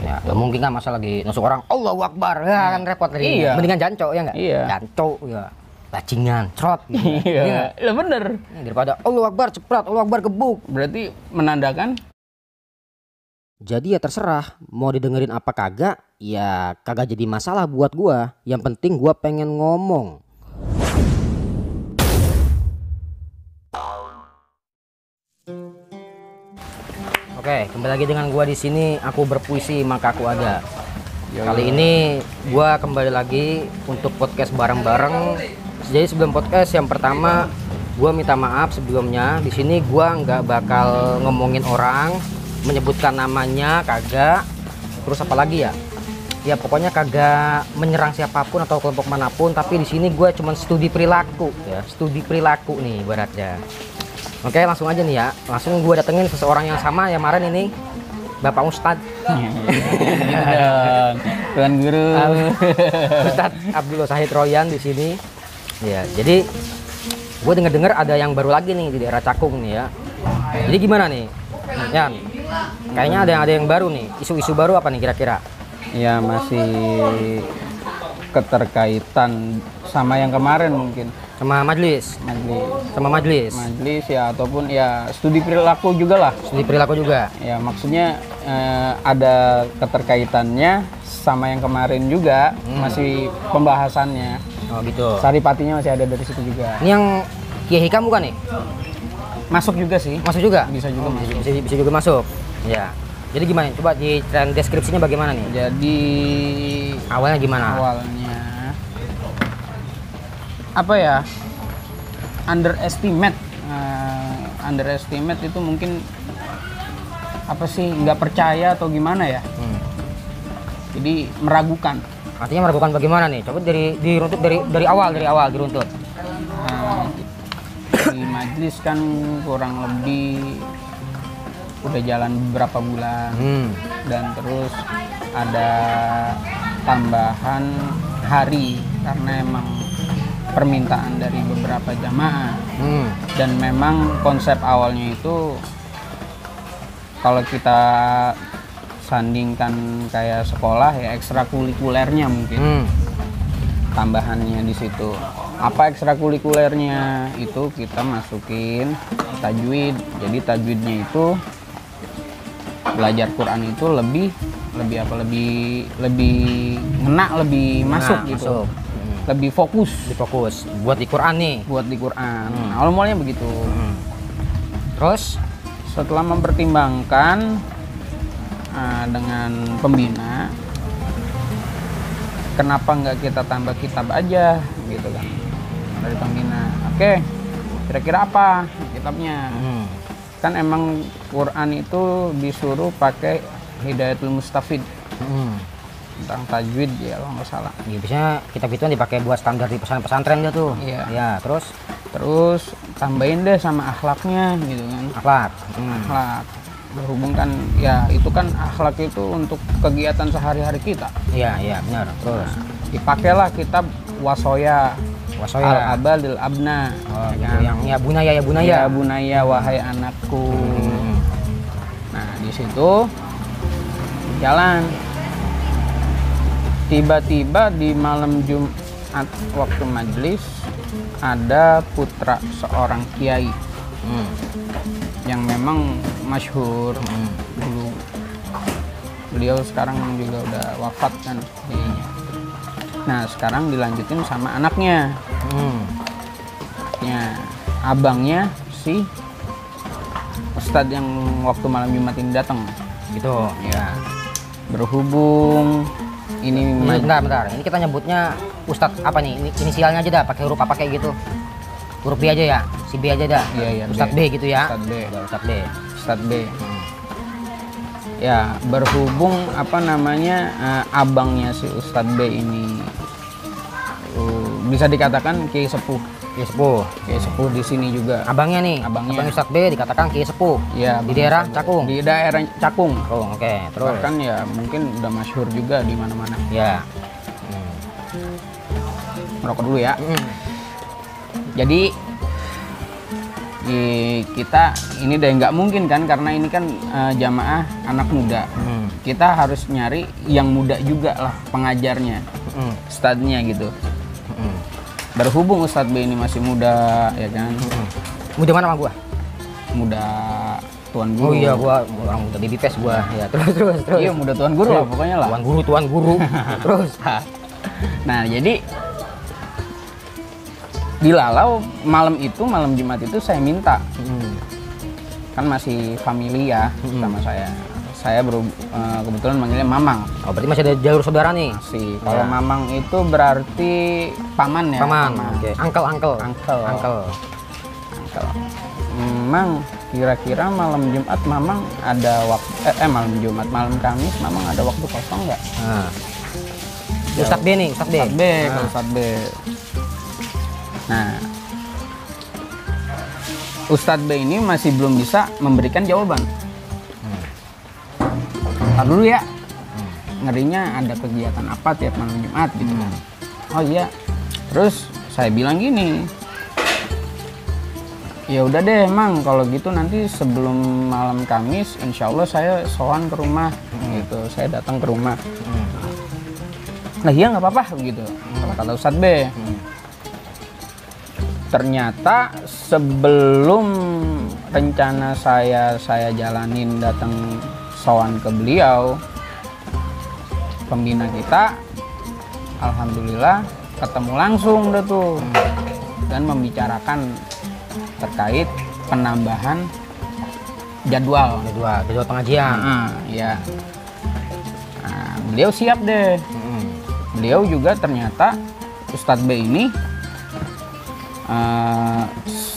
Ya, nggak mungkin kan masa lagi nusuk orang Allahu Akbar, ya kan repot lagi. Iya. Mendingan jancok ya nggak? Iya. Jancok ya. Bajingan, trot. Gitu. Iya. Lah bener. Daripada Allahu Akbar ceprat, Allahu Akbar gebuk. Berarti menandakan Jadi ya terserah mau didengerin apa kagak, ya kagak jadi masalah buat gua. Yang penting gua pengen ngomong. Oke, kembali lagi dengan gua di sini. Aku berpuisi maka aku ada. Kali ini gua kembali lagi untuk podcast bareng-bareng. Jadi sebelum podcast yang pertama, gua minta maaf sebelumnya. Di sini gua nggak bakal ngomongin orang, menyebutkan namanya kagak. Terus apa lagi ya? Ya pokoknya kagak menyerang siapapun atau kelompok manapun. Tapi di sini gua cuman studi perilaku ya, studi perilaku nih ibaratnya. Oke, langsung aja nih ya. Langsung gue datengin seseorang yang sama yang kemarin ini, Bapak Ustadz. Tuan Guru. Ustadz Abdul Sahid Royan di sini. Ya, jadi gue dengar ada yang baru lagi nih di daerah Cakung nih ya. Jadi gimana nih? Yan, kayaknya ada yang baru nih. Isu-isu baru apa nih kira-kira? Ya masih keterkaitan sama yang kemarin mungkin. Sama majelis Ya, ataupun ya studi perilaku juga lah. Studi perilaku juga. Ya maksudnya ada keterkaitannya sama yang kemarin juga. Masih pembahasannya. Oh gitu. Saripatinya masih ada dari situ juga. Ini yang Kiai Hikam bukan nih? Masuk juga sih. Masuk juga? Bisa juga masuk. Bisa juga masuk. Ya. Jadi gimana? Coba di deskripsinya bagaimana nih? Jadi awalnya gimana? Awalnya apa ya? Underestimate itu mungkin apa sih, nggak percaya atau gimana ya? Jadi meragukan. Artinya meragukan bagaimana nih? Coba diruntut dari awal diruntut. Di majelis kan kurang lebih udah jalan beberapa bulan, dan terus ada tambahan hari karena emang permintaan dari beberapa jamaah. Dan memang konsep awalnya itu kalau kita sandingkan kayak sekolah ya ekstrakurikulernya mungkin tambahannya di situ. Apa ekstrakurikulernya itu kita masukin tajwid. Jadi tajwidnya itu belajar Quran itu lebih ngena, lebih masuk gitu. Lebih fokus buat di Quran nih. Awal mulanya begitu. Terus setelah mempertimbangkan dengan pembina, kenapa nggak kita tambah kitab aja gitu kan dari pembina. Oke, kira-kira apa kitabnya? Kan emang Quran itu disuruh pakai Hidayatul Mustafid tentang tajwid ya kalau nggak salah. Ya, biasanya kitab itu dipakai buat standar di pesantren dia tuh. Iya. Ya, terus tambahin deh sama akhlaknya gitu kan. Akhlak. Berhubung kan ya itu kan akhlak itu untuk kegiatan sehari-hari kita. Iya benar. Terus dipakailah kitab Wasoya. Al-Abadil Abna. Oh, ya kan? Yang ya bunaya wahai anakku. Nah, di situ jalan. Tiba-tiba di malam Jumat waktu majelis ada putra seorang kiai yang memang masyhur dulu. Beliau sekarang juga udah wafat kan. Nah, sekarang dilanjutin sama anaknya. Abangnya si Ustadz yang waktu malam Jumat ini datang. Gitu. Ya. Berhubung ini bentar. Ini kita nyebutnya Ustadz apa nih? Inisialnya aja dah, pakai huruf apa kayak gitu. Huruf B aja ya, si B aja dah. Iya, Ustadz B gitu ya. Ustadz B. Ya, berhubung abangnya si Ustadz B ini bisa dikatakan Kiai Sepuh di sini juga. Abang Ustadz B dikatakan Kiai Sepuh. Ya, di daerah Cakung. Di daerah Cakung. Oh, oke. Terus bahkan ya mungkin udah masyhur juga di mana-mana. Ya. Merokok dulu ya. Jadi kita ini deh nggak mungkin kan, karena ini kan jamaah anak muda. Kita harus nyari yang muda juga lah pengajarnya, ustadznya gitu. Berhubung Ustadz B ini masih muda, ya kan? Muda mana sama gua? Muda tuan guru. Oh iya, gua orang muda baby face gua. Ya, terus. Iya, muda tuan guru lah pokoknya lah. Tuan guru. Terus. Nah, jadi dilalau malam Jumat itu saya minta. Kan masih familia sama saya. Saya kebetulan manggilnya Mamang. Oh, berarti masih ada jalur saudara nih. Masih. Kalau Mamang itu berarti paman ya? Paman. Oke. Uncle. Memang kira-kira malam Jumat Mamang ada waktu malam Kamis Mamang ada waktu kosong nggak? Nah. Ustadz B nih, Ustadz B. Kalau Ustadz B. Nah, Ustadz B ini masih belum bisa memberikan jawaban. Ntar dulu ya, ngerinya ada kegiatan apa tiap malam Jumat gitu. Oh iya, terus saya bilang gini, ya udah deh Mang, kalau gitu nanti sebelum malam Kamis insya Allah saya sowan ke rumah gitu, saya datang ke rumah. Nah iya nggak apa-apa begitu, kata Ustadz B. Ternyata sebelum rencana saya jalanin datang sowan ke beliau, pembina kita alhamdulillah ketemu langsung deh tuh dan membicarakan terkait penambahan jadwal pengajian. Ya. Nah, beliau siap deh. Beliau juga ternyata Ustadz B ini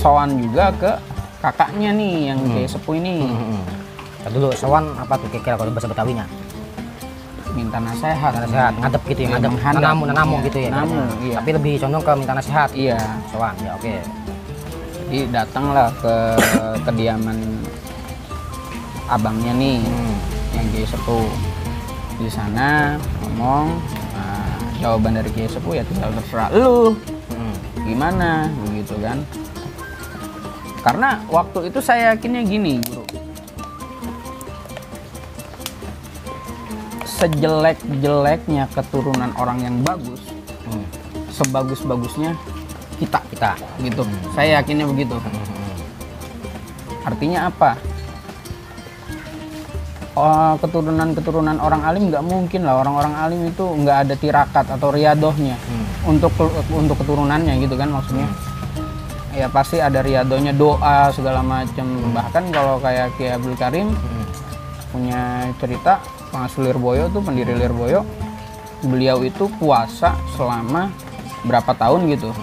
sowan juga ke kakaknya nih yang Kiai Sepuh ini. Dulu sowan apa tuh kira-kira kalau bahasa Betawinya? Minta nasihat, ngadep gitu ya, ngadep nanamu gitu ya. Iya. Tapi lebih condong ke minta nasihat. Iya. Sowan, ya oke. Jadi datanglah ke kediaman abangnya nih, yang Kiai Sepuh. Di sana ngomong, jawaban dari Kiai Sepuh ya tinggal terserah lu. Gimana begitu kan? Karena waktu itu saya yakinnya gini, Bro. Sejelek-jeleknya keturunan orang yang bagus, sebagus-bagusnya kita gitu. Saya yakinnya begitu. Artinya apa? Keturunan orang alim nggak mungkin lah, orang-orang alim itu nggak ada tirakat atau riadohnya untuk keturunannya gitu kan maksudnya. Ya pasti ada riadohnya, doa segala macam. Bahkan kalau kayak Kiai Abdul Karim punya cerita, pengasuh Lirboyo tuh, pendiri Lirboyo, beliau itu puasa selama berapa tahun gitu.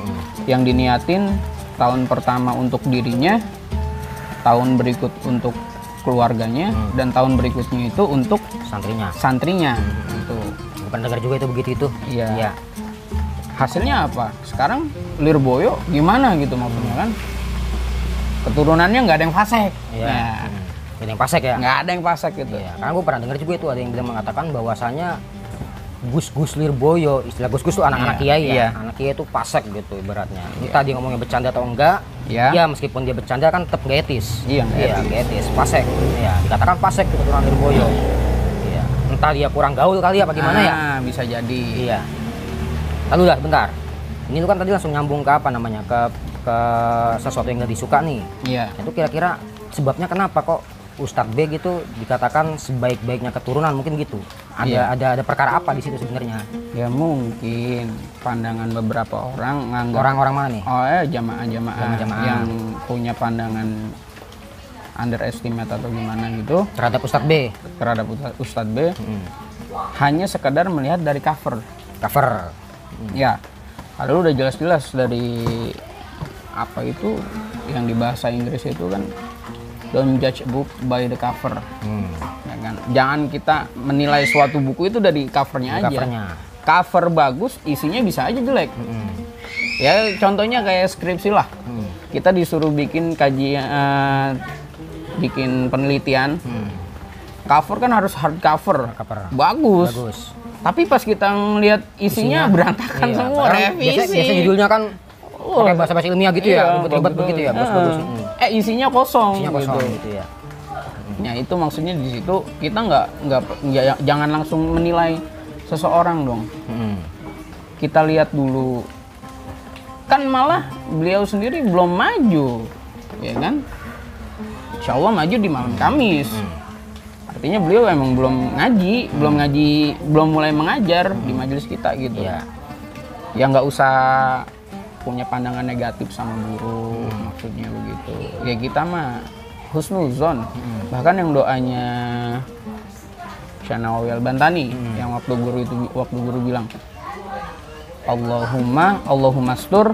Yang diniatin tahun pertama untuk dirinya, tahun berikut untuk keluarganya, dan tahun berikutnya itu untuk santrinya. Itu bukan dengar juga itu begitu itu. Iya. Hasilnya apa? Sekarang Lirboyo gimana gitu maksudnya kan? Keturunannya nggak ada yang fasik. Iya. Nggak ada yang fasik ya? Nggak ada yang fasik gitu. Iya. Karena gue pernah dengar juga itu ada yang bilang mengatakan bahwasanya Gus Lirboyo, istilah Gus tuh anak-anak kiai ya. Anak kiai itu fasik gitu ibaratnya. Entah dia ngomongnya bercanda atau enggak. Ya meskipun dia bercanda kan tetap nggak etis. Iya, nggak etis. Fasik. Iya, dikatakan fasik itu keturunan Lirboyo. Iya. Entah dia kurang gaul kali apa gimana ya? Bisa jadi. Iya. Lalu dah bentar. Ini lu kan tadi langsung nyambung ke apa namanya? Ke sesuatu yang nggak disuka nih. Iya. Itu kira-kira sebabnya kenapa kok Ustadz B gitu dikatakan sebaik-baiknya keturunan, mungkin gitu. Ada perkara apa di situ sebenarnya? Ya mungkin pandangan beberapa orang nganggap. Orang-orang mana nih? Jamaah-jamaah yang punya pandangan underestimate atau gimana gitu terhadap Ustadz B. Hanya sekedar melihat dari cover. Ya, lalu udah jelas-jelas dari apa itu yang di bahasa Inggris itu kan, don't judge a book by the cover. Ya kan? Jangan kita menilai suatu buku itu dari covernya aja. Cover bagus, isinya bisa aja jelek. Ya contohnya kayak skripsi lah. Kita disuruh bikin kajian, bikin penelitian. Cover kan harus hard cover. Bagus. Tapi pas kita ngeliat isinya berantakan semua, revisi. Biasa judulnya kan pakai bahasa ilmiah gitu ya, ribet-ribet begitu ya, bagus-bagus. isinya kosong, Isinya kosong gitu. gitu ya. Ya itu maksudnya di situ kita jangan langsung menilai seseorang dong. Kita lihat dulu, kan malah beliau sendiri belum maju, ya kan? Insya Allah maju di malam Kamis. Artinya beliau emang belum mulai mengajar di majelis kita gitu. Iya. Ya nggak usah punya pandangan negatif sama guru, maksudnya begitu. Ya kita mah husnuzon. Bahkan yang doanya Syanawawi Al-Bantani yang waktu guru bilang Allahumma stur.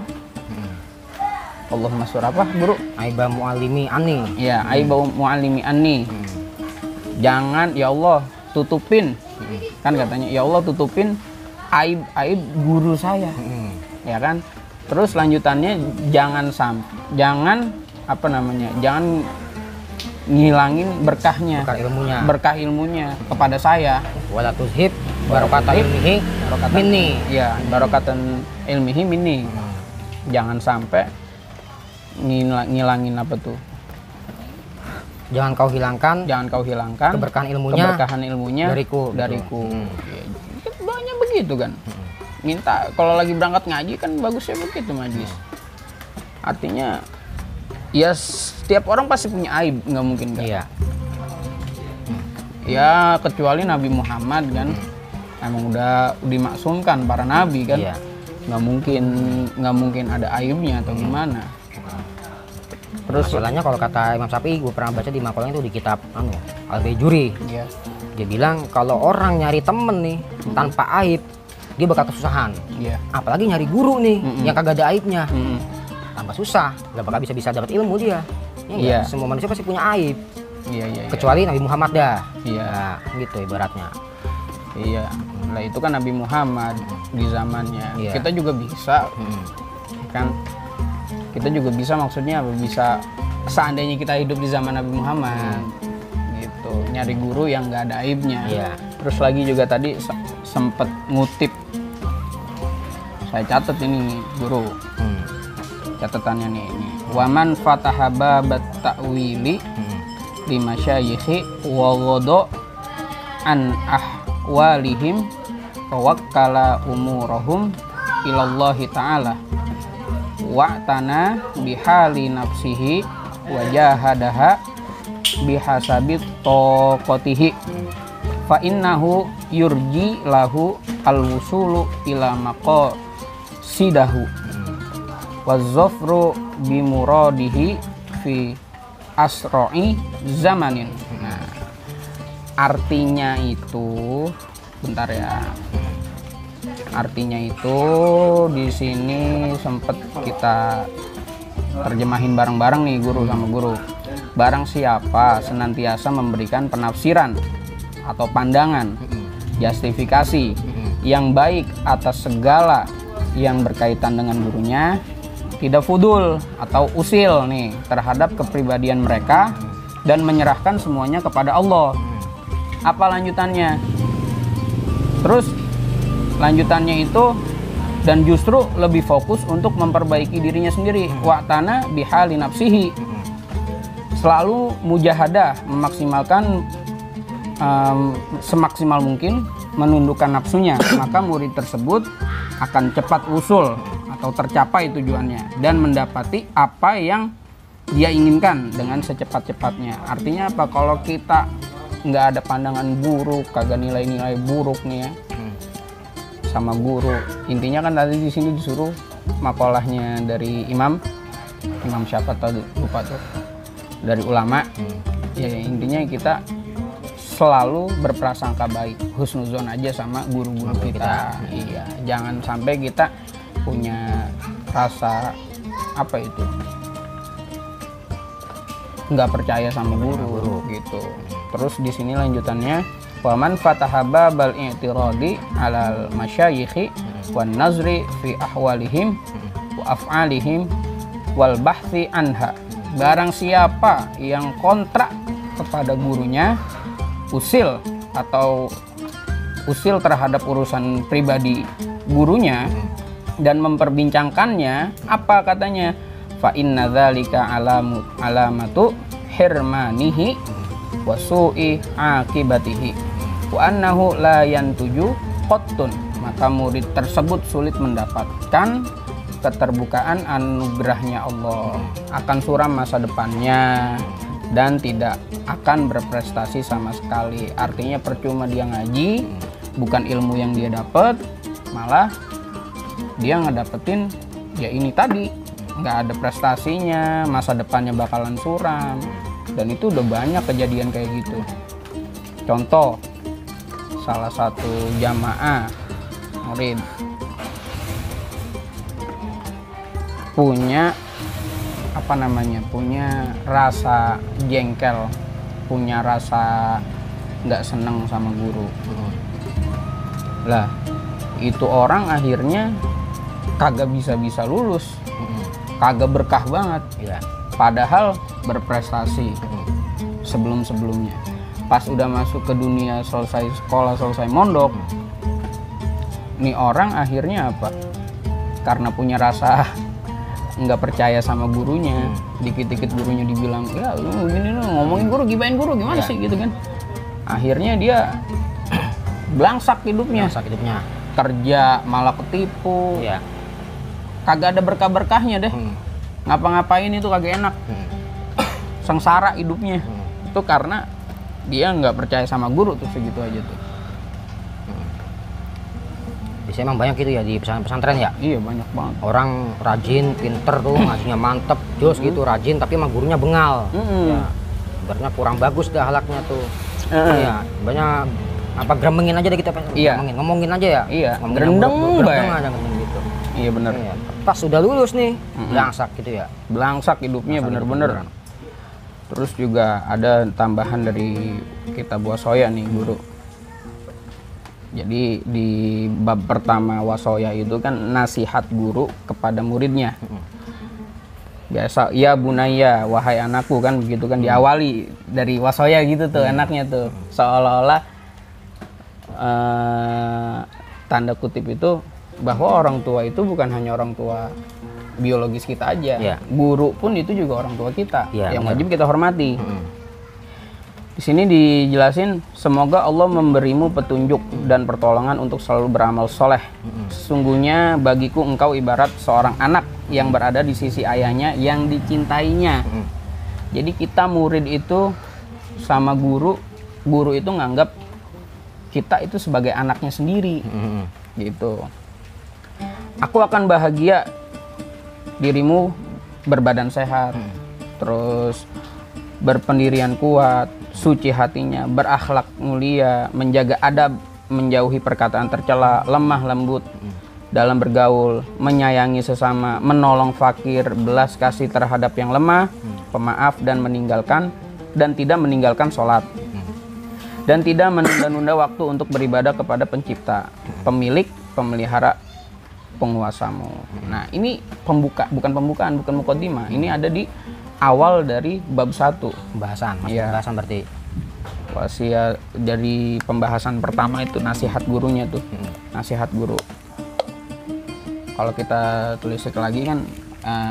Allahumma stur apa, Guru? Aiba mu'alimi ani. Ya, aiba mu'alimi ani. Jangan ya Allah tutupin. Kan katanya ya Allah tutupin aib guru saya. Ya kan? Terus lanjutannya jangan ngilangin berkah ilmunya kepada saya. Wala tuzhib barokatan ilmihi minni. Ya, barokatan ilmihi minni. Jangan sampai ngilangin apa tuh? Jangan kau hilangkan keberkahan ilmunya dariku. Ya, doanya begitu kan. Minta kalau lagi berangkat ngaji kan bagusnya begitu majlis. Artinya ya setiap orang pasti punya aib, nggak mungkin kan? Iya. Ya kecuali Nabi Muhammad kan, emang udah dimaksumkan para nabi kan, Iya. nggak mungkin ada aibnya atau gimana. Terus masalahnya kalau kata Imam Syafi'i, gue pernah baca di makolahnya itu di kitab Al-Baijuri. Iya. Dia bilang kalau orang nyari temen nih tanpa aib, dia bakal kesusahan. Iya. Apalagi nyari guru nih yang kagak ada aibnya, tambah susah, nggak bakal bisa dapat ilmu dia. Iya. Semua manusia pasti punya aib. Iya. Kecuali Nabi Muhammad dah. Iya. Nah, gitu ibaratnya. Iya. Nah itu kan Nabi Muhammad di zamannya. Iya. Kita juga bisa kan. Kita juga bisa, maksudnya bisa seandainya kita hidup di zaman Nabi Muhammad gitu, nyari guru yang nggak ada aibnya. Iya. Terus lagi juga tadi sempet ngutip, saya catat ini Guru, catatannya nih ini. Waman fataha babat ta'wili li masyayikhi wa ghada an ahwalihim wa wakkala umurahum ilallahi ta'ala wa'tana bihali nafsihi wa jahadaha bihasabi toqotihi fa innahu yurji lahu al-wusulu ila maqasidahu wa zafru bimuradihi fi asro'i zamanin. Nah, artinya itu bentar ya. Artinya itu di sini sempet kita terjemahin bareng-bareng nih Guru sama Guru. Barang siapa senantiasa memberikan penafsiran atau pandangan, justifikasi yang baik atas segala yang berkaitan dengan gurunya, tidak fudul atau usil nih terhadap kepribadian mereka dan menyerahkan semuanya kepada Allah. Apa lanjutannya? Terus lanjutannya itu, dan justru lebih fokus untuk memperbaiki dirinya sendiri. Wa'tana bihali nafsihi, selalu mujahadah, memaksimalkan semaksimal mungkin menundukkan nafsunya, maka murid tersebut akan cepat usul atau tercapai tujuannya dan mendapati apa yang dia inginkan dengan secepat-cepatnya. Artinya apa? Kalau kita nggak ada pandangan buruk, kagak nilai-nilai buruk nih ya sama guru. Intinya kan tadi di sini disuruh makolahnya dari imam siapa tadi lupa tuh, dari ulama. Ya intinya kita selalu berprasangka baik, husnuzon aja sama guru-guru kita. Iya, jangan sampai kita punya rasa apa itu, nggak percaya sama guru gitu. Terus di sini lanjutannya, waman fataha babal i'tiradi alal masyayikhi wan nazri fi ahwalihim wa af'alihim wal bahthi anha. Barang siapa yang kontrak kepada gurunya, usil atau usil terhadap urusan pribadi gurunya dan memperbincangkannya, apa katanya? fa inna dzalika alamatu hirmanihi wa su'i akibatihi wa annahu la yantuju qattun. Maka murid tersebut sulit mendapatkan keterbukaan anugerahnya Allah, akan suram masa depannya, dan tidak akan berprestasi sama sekali. Artinya percuma dia ngaji, bukan ilmu yang dia dapat, malah dia ngedapetin ya ini tadi, nggak ada prestasinya, masa depannya bakalan suram. Dan itu udah banyak kejadian kayak gitu. Contoh, salah satu jamaah murid punya punya rasa jengkel, punya rasa nggak seneng sama guru. Lah itu orang akhirnya kagak bisa lulus, kagak berkah banget ya. Padahal berprestasi sebelumnya. Pas udah masuk ke dunia, selesai sekolah, selesai mondok, nih orang akhirnya apa? Karena punya rasa nggak percaya sama gurunya, dikit-dikit gurunya dibilang ya lu gini lu ngomongin guru, gibain guru gimana sih gitu kan. Akhirnya dia belangsak hidupnya, kerja malah ketipu ya. Kagak ada berkah-berkahnya deh. Ngapa-ngapain itu kagak enak, sengsara hidupnya. Itu karena dia nggak percaya sama guru tuh, segitu aja tuh. Biasanya emang banyak gitu ya di pesantren ya? Iya banyak banget. Orang rajin, pinter tuh, ngajinya mantep, jos gitu, rajin, tapi emang gurunya bengal. Ya, ibaratnya kurang bagus dah halaknya tuh. Ya, banyak apa gremengin aja deh kita, ngomongin aja ya. Iya. Gerendeng aja gitu. Iya benar. Ya, pas udah lulus nih, belangsak gitu ya. Belangsak hidupnya bener-bener. Terus juga ada tambahan dari kitab Wasoya nih guru. Jadi di bab pertama Wasoya itu kan nasihat guru kepada muridnya. Biasa, ya bunaya, wahai anakku, kan begitu kan, diawali dari Wasoya gitu tuh, enaknya tuh. Seolah-olah tanda kutip itu bahwa orang tua itu bukan hanya orang tua biologis kita aja. Guru pun itu juga orang tua kita, yang wajib kita hormati. Di sini dijelasin, semoga Allah memberimu petunjuk dan pertolongan untuk selalu beramal soleh. Sesungguhnya bagiku engkau ibarat seorang anak yang berada di sisi ayahnya yang dicintainya. Jadi kita murid itu sama guru itu nganggap kita itu sebagai anaknya sendiri. Gitu. Aku akan bahagia dirimu berbadan sehat, terus berpendirian kuat, suci hatinya, berakhlak mulia, menjaga adab, menjauhi perkataan tercela, lemah lembut dalam bergaul, menyayangi sesama, menolong fakir, belas kasih terhadap yang lemah, pemaaf dan tidak meninggalkan sholat, dan tidak menunda-nunda waktu untuk beribadah kepada pencipta, pemilik, pemelihara, penguasamu. Nah ini bukan mukaddimah, ini ada di awal dari bab 1 pembahasan, pembahasan berarti wasiat. Dari pembahasan pertama itu nasihat gurunya tuh, nasihat guru. Kalau kita tulis lagi kan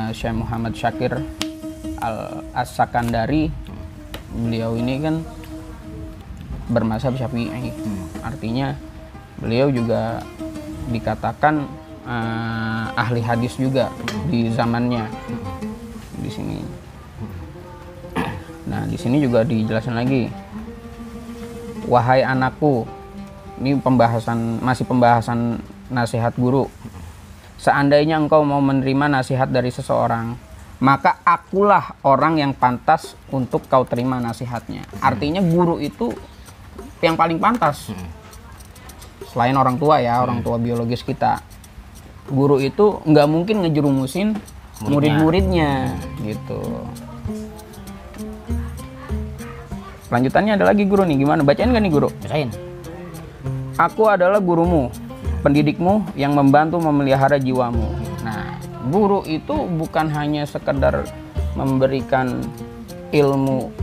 Syekh Muhammad Syakir As-Sakandari, beliau ini kan bermazhab Syafi'i. Artinya beliau juga dikatakan ahli hadis juga di zamannya. Di sini. Nah, di sini juga dijelasin lagi. Wahai anakku, ini masih pembahasan nasihat guru. Seandainya engkau mau menerima nasihat dari seseorang, maka akulah orang yang pantas untuk kau terima nasihatnya. Artinya guru itu yang paling pantas. Selain orang tua ya, orang tua biologis kita. Guru itu nggak mungkin ngejerumusin murid-muridnya gitu. Lanjutannya ada lagi guru nih, gimana? Bacain gak nih guru? Bacain. Aku adalah gurumu, pendidikmu yang membantu memelihara jiwamu. Nah, guru itu bukan hanya sekedar memberikan ilmu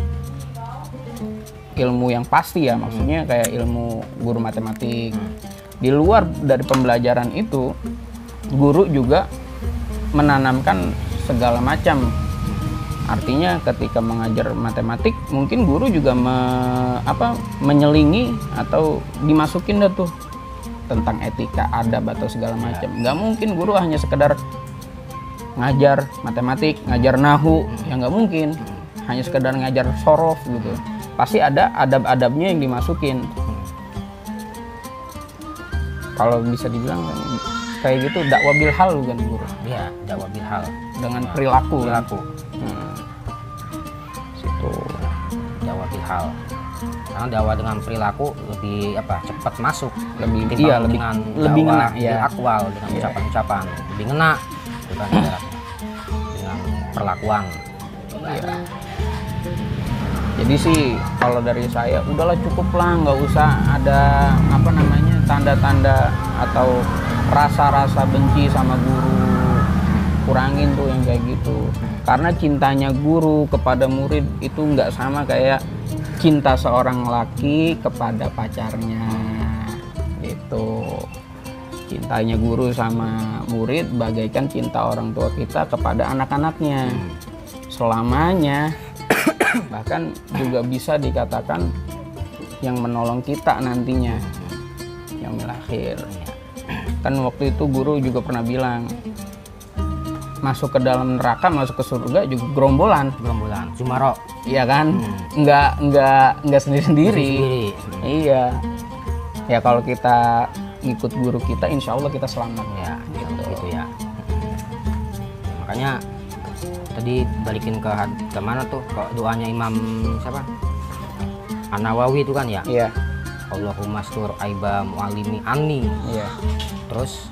yang pasti ya, maksudnya kayak ilmu guru matematik. Di luar dari pembelajaran itu, guru juga menanamkan segala macam. Artinya ketika mengajar matematik mungkin guru juga menyelingi atau dimasukin dah tuh tentang etika, adab atau segala macam. Nggak mungkin guru hanya sekedar ngajar matematik, ngajar nahu, ya nggak mungkin. Hanya sekedar ngajar sorof gitu. Pasti ada adab-adabnya yang dimasukin. Kalau bisa dibilang kayak gitu dakwah bil hal kan guru. Iya, dakwah bil hal. Dengan perilaku. Situ dakwah bil hal. Karena dakwah dengan perilaku lebih cepat masuk, lebih dengan lebih ngena ya. Akwal dengan ucapan-ucapan lebih ngena bukan dengan perlakuan. Iya. Jadi sih kalau dari saya udahlah cukuplah, nggak usah ada tanda-tanda atau rasa-rasa benci sama guru, kurangin tuh yang kayak gitu. Karena cintanya guru kepada murid itu nggak sama kayak cinta seorang laki kepada pacarnya gitu. Cintanya guru sama murid bagaikan cinta orang tua kita kepada anak-anaknya selamanya. Bahkan juga bisa dikatakan yang menolong kita nantinya yaumil akhir. Kan waktu itu guru juga pernah bilang masuk ke dalam neraka, masuk ke surga juga gerombolan Zumaro. Iya kan? Enggak sendiri-sendiri. Iya. Ya kalau kita ikut guru kita insya Allah kita selamat ya gitu ya. Makanya tadi balikin ke mana tuh doanya Imam siapa? An-Nawawi itu kan ya? Iya. Allahumma stur aiba mu'alimi anni. Iya. Terus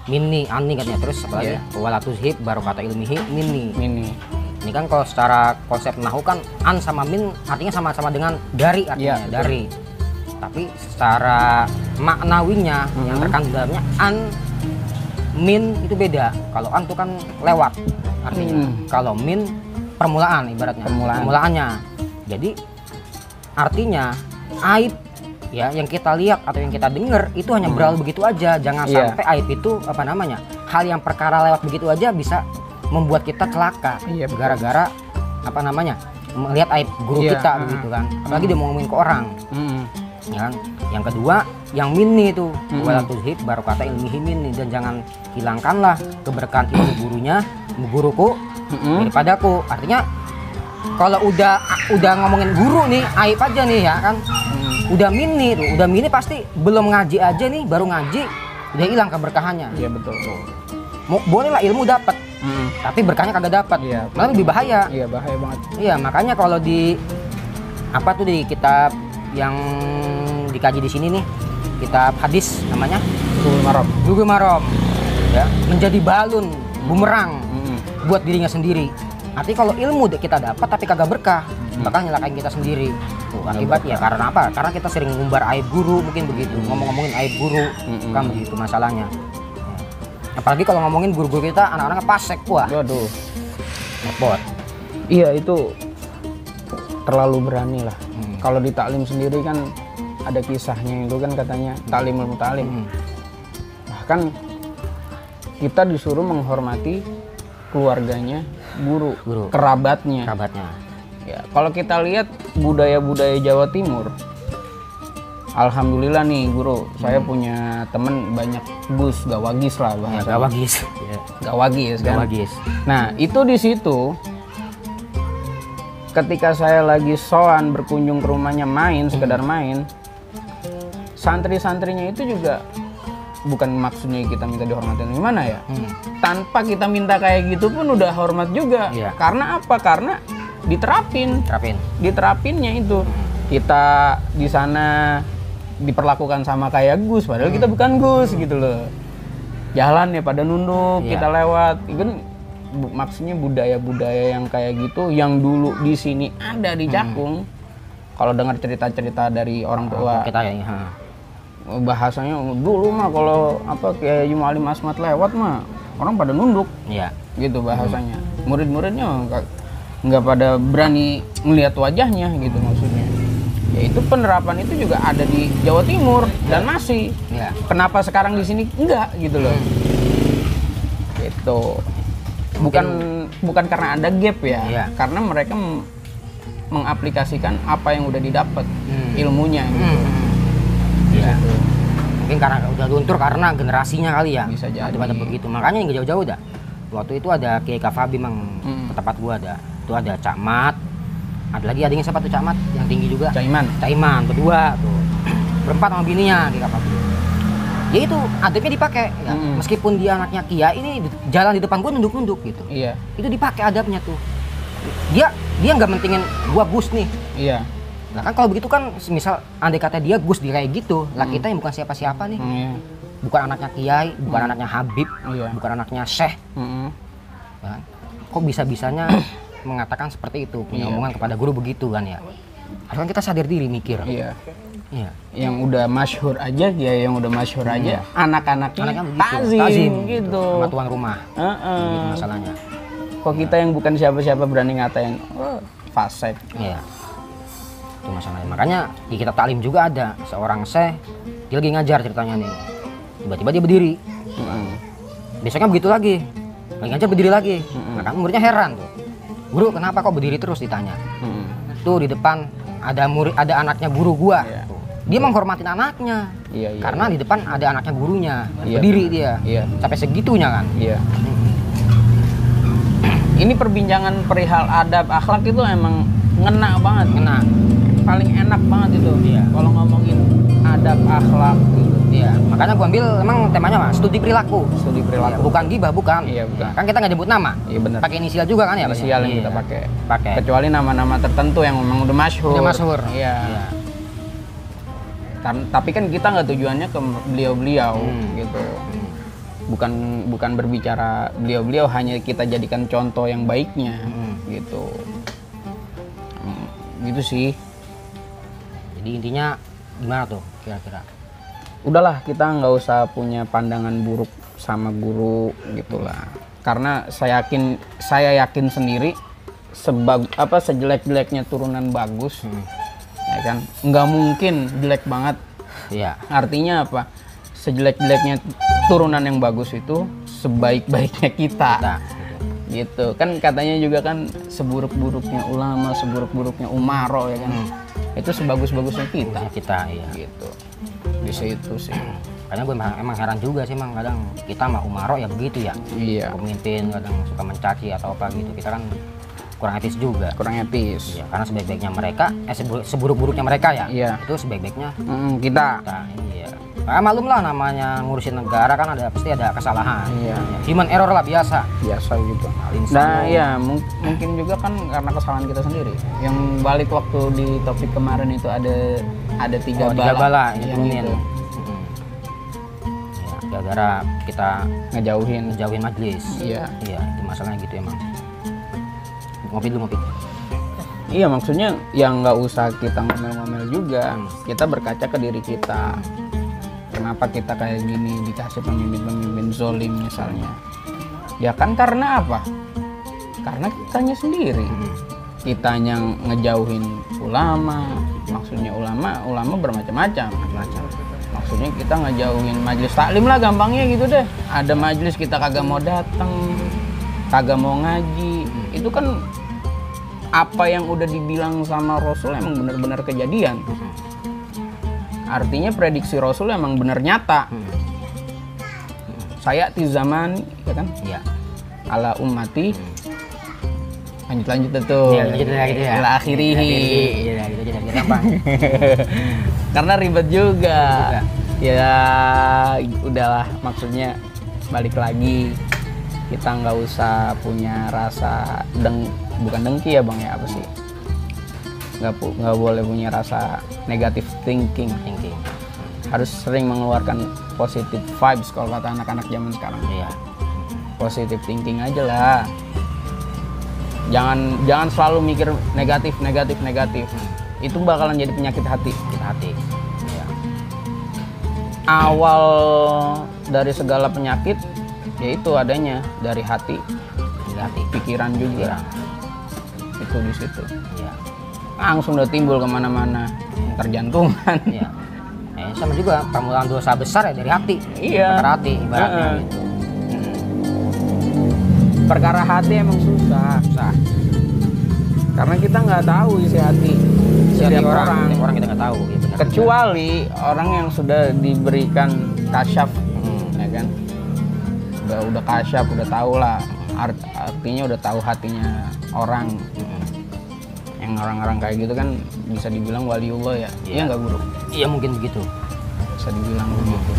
minni anni katanya, terus apalagi wala tuzhib barokata ilmihi minni. Ini kan kalau secara konsep nahu kan an sama min artinya sama-sama dengan dari artinya dari. Tapi secara maknawinya yang terkandung dalamnya an min itu beda. Kalau an itu kan lewat artinya. Kalau min permulaan ibaratnya. Permulaannya. Jadi artinya aib ya yang kita lihat atau yang kita dengar itu hanya berlalu begitu aja. Jangan sampai aib itu hal yang perkara lewat begitu aja bisa membuat kita celaka gara-gara melihat aib guru kita begitu kan. Apalagi dia mau ngomongin ke orang. Ya kan? Yang kedua yang minni itu wala tuzhib barokata ilmihi minni, dan jangan hilangkanlah keberkahan ilmu guruku daripadaku. Artinya kalau udah ngomongin guru nih aib aja nih ya kan. Udah mini pasti belum ngaji aja nih, baru ngaji udah hilang keberkahannya. Iya betul. Bolehlah ilmu dapat, tapi berkahnya kagak dapat. Iya, malah lebih bahaya. Iya bahaya banget. Iya makanya kalau di di kitab yang dikaji di sini nih, kitab hadis namanya Bulughul Maram. Ya, menjadi balun bumerang buat dirinya sendiri. Artinya kalau ilmu kita dapat tapi kagak berkah, bakal nyelakain kita sendiri. Akibatnya karena apa? Karena kita sering ngumbar aib guru, mungkin begitu. Ngomongin aib guru, kan begitu masalahnya. Apalagi kalau ngomongin guru-guru kita, anak-anaknya pasek, wah. Waduh. Repot. Iya itu terlalu berani lah. Kalau di taklim sendiri kan ada kisahnya itu kan katanya taklimul mutalim. Bahkan kita disuruh menghormati keluarganya guru. Kerabatnya. Ya, kalau kita lihat budaya-budaya Jawa Timur, alhamdulillah nih guru, saya punya temen banyak Gus, gawagis lah bahasa. Gawagis kan. Nah itu di situ, ketika saya lagi soan berkunjung ke rumahnya sekedar main, santri-santrinya itu juga bukan maksudnya kita minta dihormatin gimana ya, tanpa kita minta kayak gitu pun udah hormat juga. Karena apa? Karena diterapinnya itu kita di sana diperlakukan sama kayak Gus, padahal kita bukan Gus gitu loh. Jalan ya pada nunduk, kita lewat. Kan maksudnya budaya-budaya yang kayak gitu yang dulu di sini ada di Cakung. Kalau dengar cerita-cerita dari orang tua kita bahasanya dulu mah kalau kayak Muallim Asmat lewat mah orang pada nunduk. Gitu bahasanya. Murid-muridnya nggak pada berani melihat wajahnya gitu maksudnya. Ya itu penerapan itu juga ada di Jawa Timur dan masih. Kenapa sekarang di sini enggak gitu loh. Gitu. bukan karena ada gap ya, Iya. karena mereka mengaplikasikan apa yang udah didapat ilmunya gitu. Iya. Gitu. Mungkin karena udah luntur karena generasinya kali ya. Bisa jadi. Pada begitu. Makanya nggak jauh-jauh dah. Waktu itu ada Kiai Kafabi mang ke tempat gua ada. Itu ada Cak Mat. Ada lagi adanya siapa tuh Cak Mat yang tinggi juga. Caiman berdua tuh. Berempat sama bininya Kiai Kafabi. Ya itu adabnya dipakai ya. Meskipun dia anaknya Kiai ini jalan di depan gua nunduk-nunduk gitu. Iya. Itu dipakai adabnya tuh. Dia nggak mentingin gua Gus nih. Iya. Nah kan kalau begitu kan misal andai kata dia Gus di kayak gitu, lah kita yang bukan siapa-siapa nih. Iya. Bukan anaknya Kiai, bukan anaknya Habib, Iya. bukan anaknya Syekh. Ya. Kok bisa-bisanya mengatakan seperti itu, punya omongan kepada guru begitu kan ya. Harusnya kita sadar diri mikir. Iya. Iya. Yang udah masyhur aja, ya yang udah masyhur aja, anak-anaknya begitu. tazim gitu. Sama tuan rumah. Gitu masalahnya. Kok kita yang bukan siapa-siapa berani ngatain, fasik. Iya. Itu masalahnya. Makanya di kitab taklim juga ada seorang syekh, dia lagi ngajar ceritanya nih. Tiba-tiba dia berdiri. Besoknya begitu lagi. Lagi ngajar berdiri lagi. Nah, kan muridnya heran tuh. Guru, kenapa kok berdiri terus ditanya? Tuh di depan ada anaknya guru gua. Iya. Tuh. Dia menghormatin anaknya. Iya. Karena di depan ada anaknya gurunya. Iya, Berdiri dia. Iya. Sampai segitunya kan. Iya. Ini perbincangan perihal adab akhlak itu emang ngena banget. Ngena. Paling enak banget itu. Iya. Kalau ngomongin adab akhlak gitu. Iya. Makanya gua ambil emang temanya apa? Studi perilaku. Studi perilaku. Iya, bukan gibah, bukan. Iya, bukan. Kan kita nggak nyebut nama. Iya benar. Pakai inisial juga kan ya? Pak? Inisial yang Iya. kita pakai. Pakai. Kecuali nama-nama tertentu yang memang udah masyhur. Udah masyhur. Iya. Iya. Tapi kan kita nggak tujuannya ke beliau-beliau gitu. Bukan berbicara beliau-beliau, hanya kita jadikan contoh yang baiknya gitu. Gitu sih. Jadi intinya gimana tuh kira-kira? Udahlah, kita nggak usah punya pandangan buruk sama guru gitulah. Karena saya yakin sendiri sejelek-jeleknya turunan bagus, ya kan, nggak mungkin jelek banget. Iya. Artinya apa? Sejelek-jeleknya turunan yang bagus itu sebaik-baiknya kita. Gitu kan, katanya juga kan, seburuk-buruknya ulama, seburuk-buruknya umaro, ya kan. Itu sebagus-bagusnya kita. Iya. Gitu. Di situ sih. Karena gue emang heran juga sih, emang kadang kita mah umaro ya begitu ya. Iya. Pemimpin kadang suka mencaci atau apa gitu. Kita kan kurang etis juga. Kurang etis. Iya, karena sebaik-baiknya mereka, seburuk-buruknya mereka ya. Iya. Itu sebaik-baiknya Kita. iya. Nah, malum lah namanya ngurusin negara kan pasti ada kesalahan. Iya. Human error lah biasa. Biasa gitu. Insya Nah Allah. ya mungkin juga kan karena kesalahan kita sendiri. Yang balik waktu di topik kemarin itu ada tiga bala yang diturunin. itu. Ya, gara-gara kita ngejauhin majelis. Iya. Iya, itu masalahnya gitu emang. Ngopi dulu. Iya, maksudnya yang nggak usah kita ngomel-ngomel juga. Kita berkaca ke diri kita. Kenapa kita kayak gini, dikasih pemimpin zolim misalnya? Ya kan karena apa? Karena kitanya sendiri. Kitanya ngejauhin ulama. Maksudnya ulama bermacam-macam. Maksudnya kita ngejauhin majelis taklim lah, gampangnya gitu deh. Ada majelis kita kagak mau datang, kagak mau ngaji. Itu kan apa yang udah dibilang sama Rasul emang benar-benar kejadian. Artinya prediksi Rasul emang benar nyata. Saya di zaman, ya kan? Iya. Ala ummati. Lanjut tuh. Iya, lanjut gitu ya. Ala akhirihi. Iya, gitu aja gampang. Karena ribet juga. Ya udahlah, maksudnya balik lagi, kita nggak usah punya rasa bukan dengki ya bang ya, apa sih, nggak boleh punya rasa negative thinking. Harus sering mengeluarkan positive vibes kalau kata anak-anak zaman sekarang. Iya. Positive thinking aja lah. Jangan selalu mikir negatif. Itu bakalan jadi penyakit hati. Iya. Awal dari segala penyakit yaitu adanya dari hati. Pikiran juga. Itu di situ. Iya. Langsung udah timbul kemana-mana. Terjantungan. Iya. Sama juga permulaan dosa besar ya dari hati. Iya. Dari hati ibaratnya gitu. perkara hati emang susah. Karena kita nggak tahu isi hati setiap orang kita nggak tahu. Ya, benar, kecuali orang yang sudah diberikan kasyaf, ya kan? Udah kasyaf, udah tahu lah artinya, udah tahu hatinya orang. Yang orang-orang kayak gitu kan bisa dibilang waliullah ya. Iya nggak guru? Iya mungkin begitu. Bisa dibilang begitu.